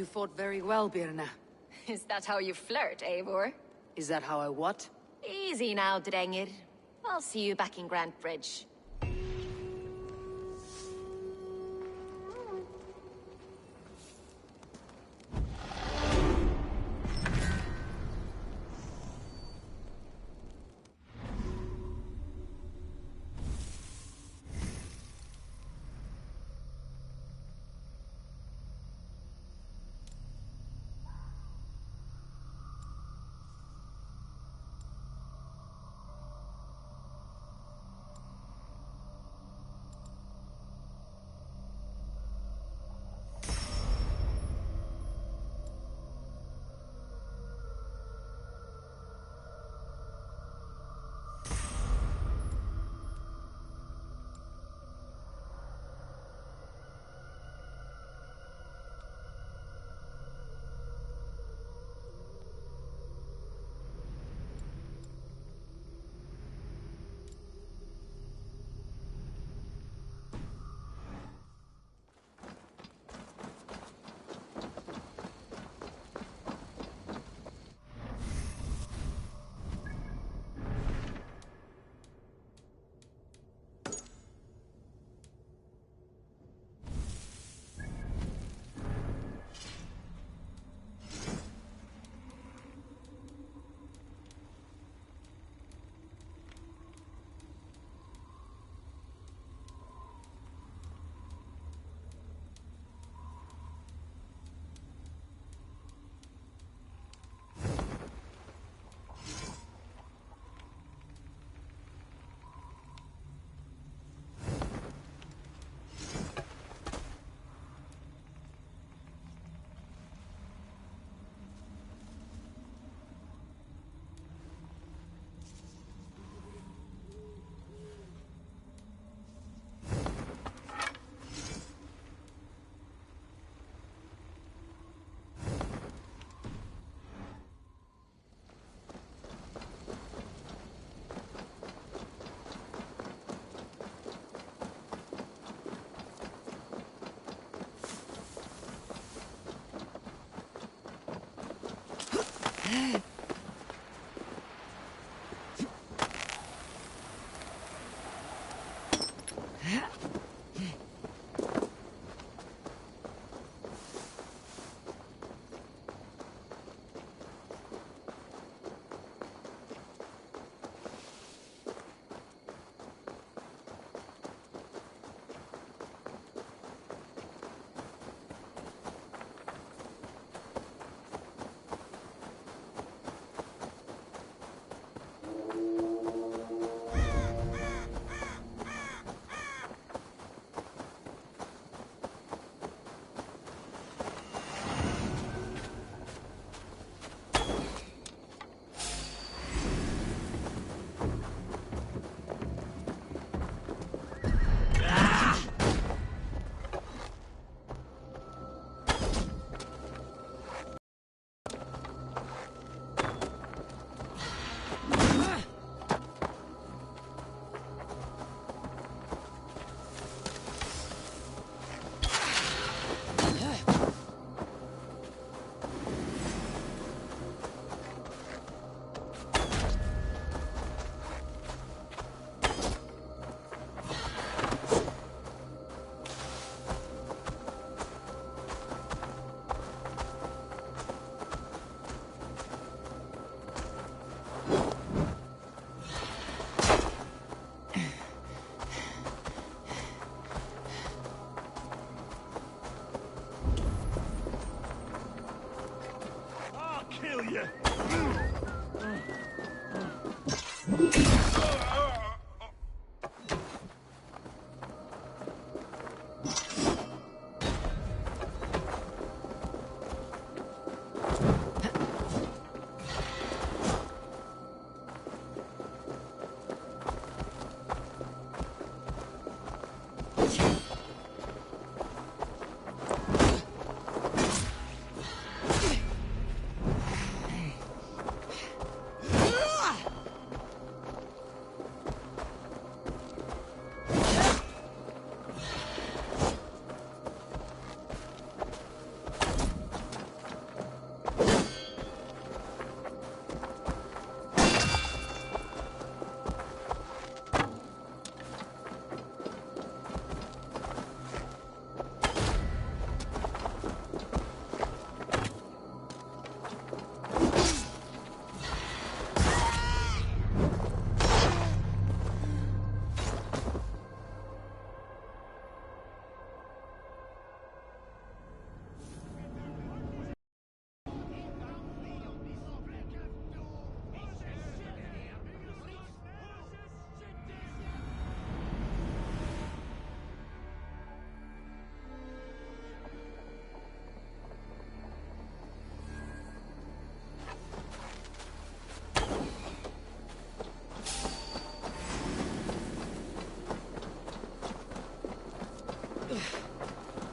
you fought very well, Birna. Is that how you flirt, Eivor? Is that how I what? Easy now, Drengir. I'll see you back in Grand Bridge.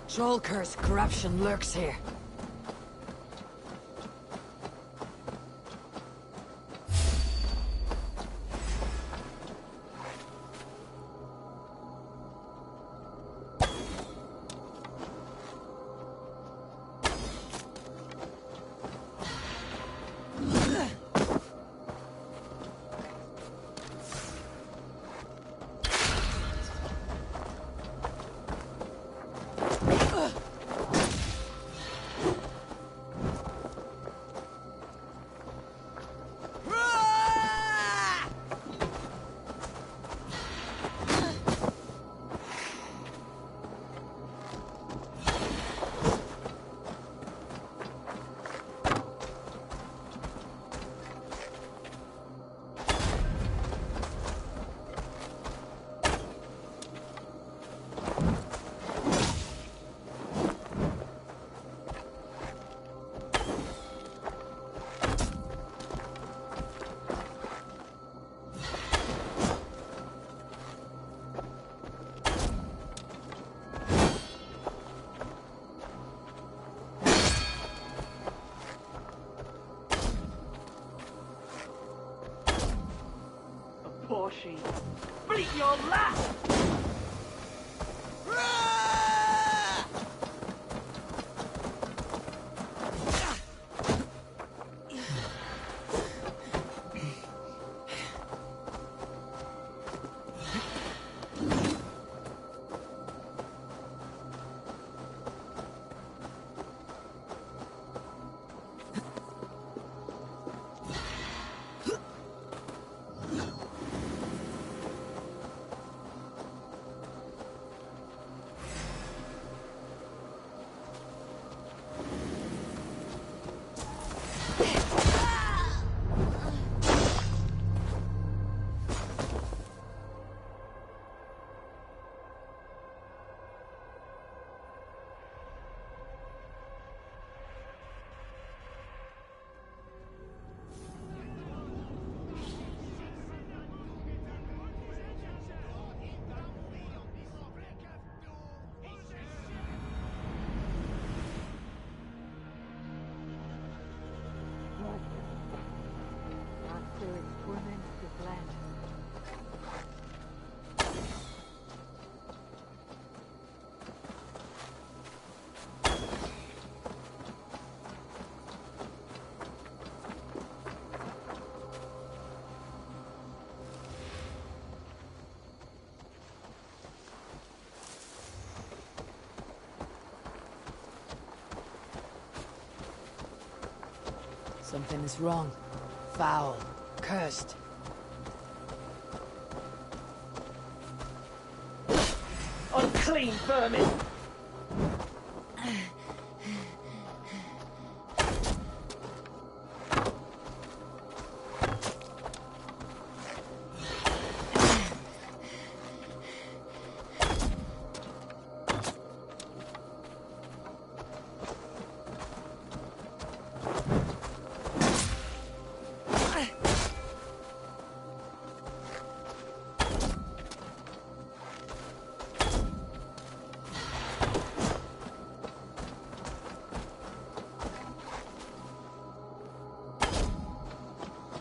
Troll-cursed corruption lurks here. Porsche. Beat your lap! Something is wrong. Foul. Cursed. Unclean vermin!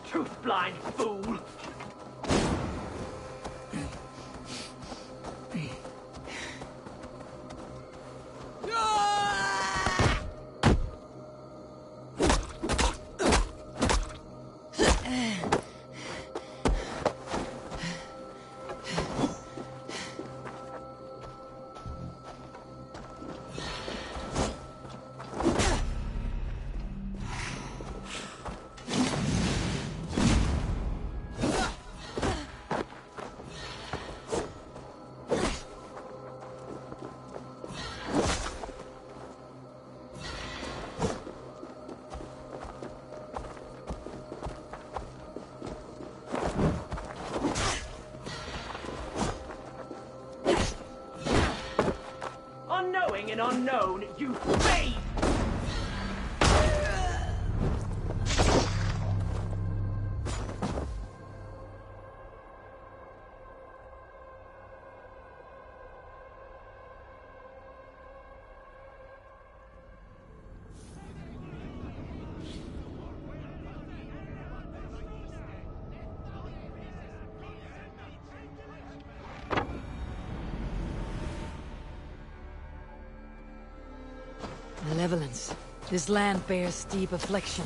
Truth-blind fool! Unknowing and unknown, you fade! malevolence. This land bears deep affliction.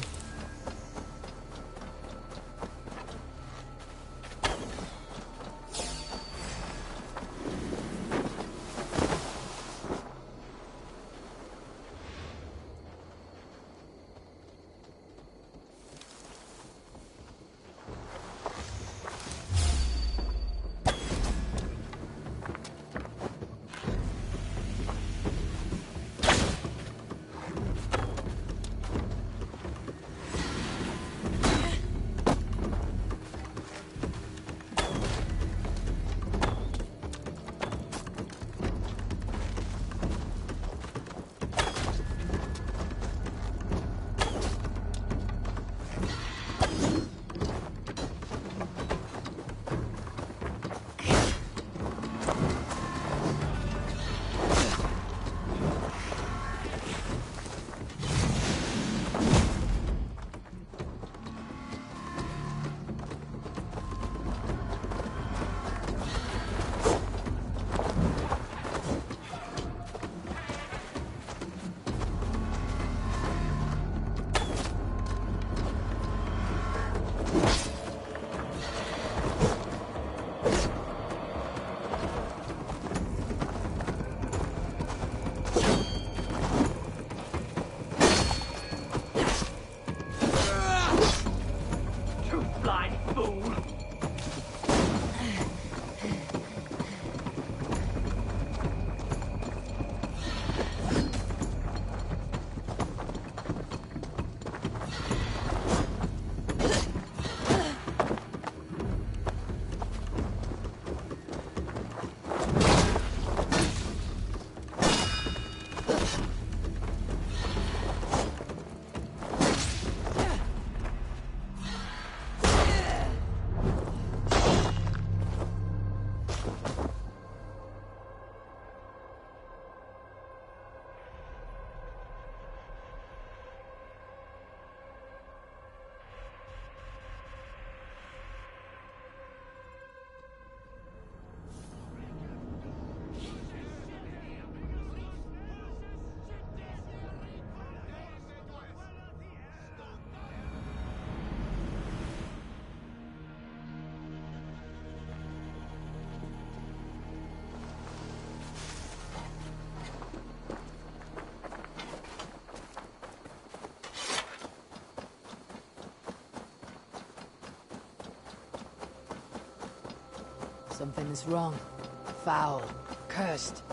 Something is wrong. Foul. Cursed.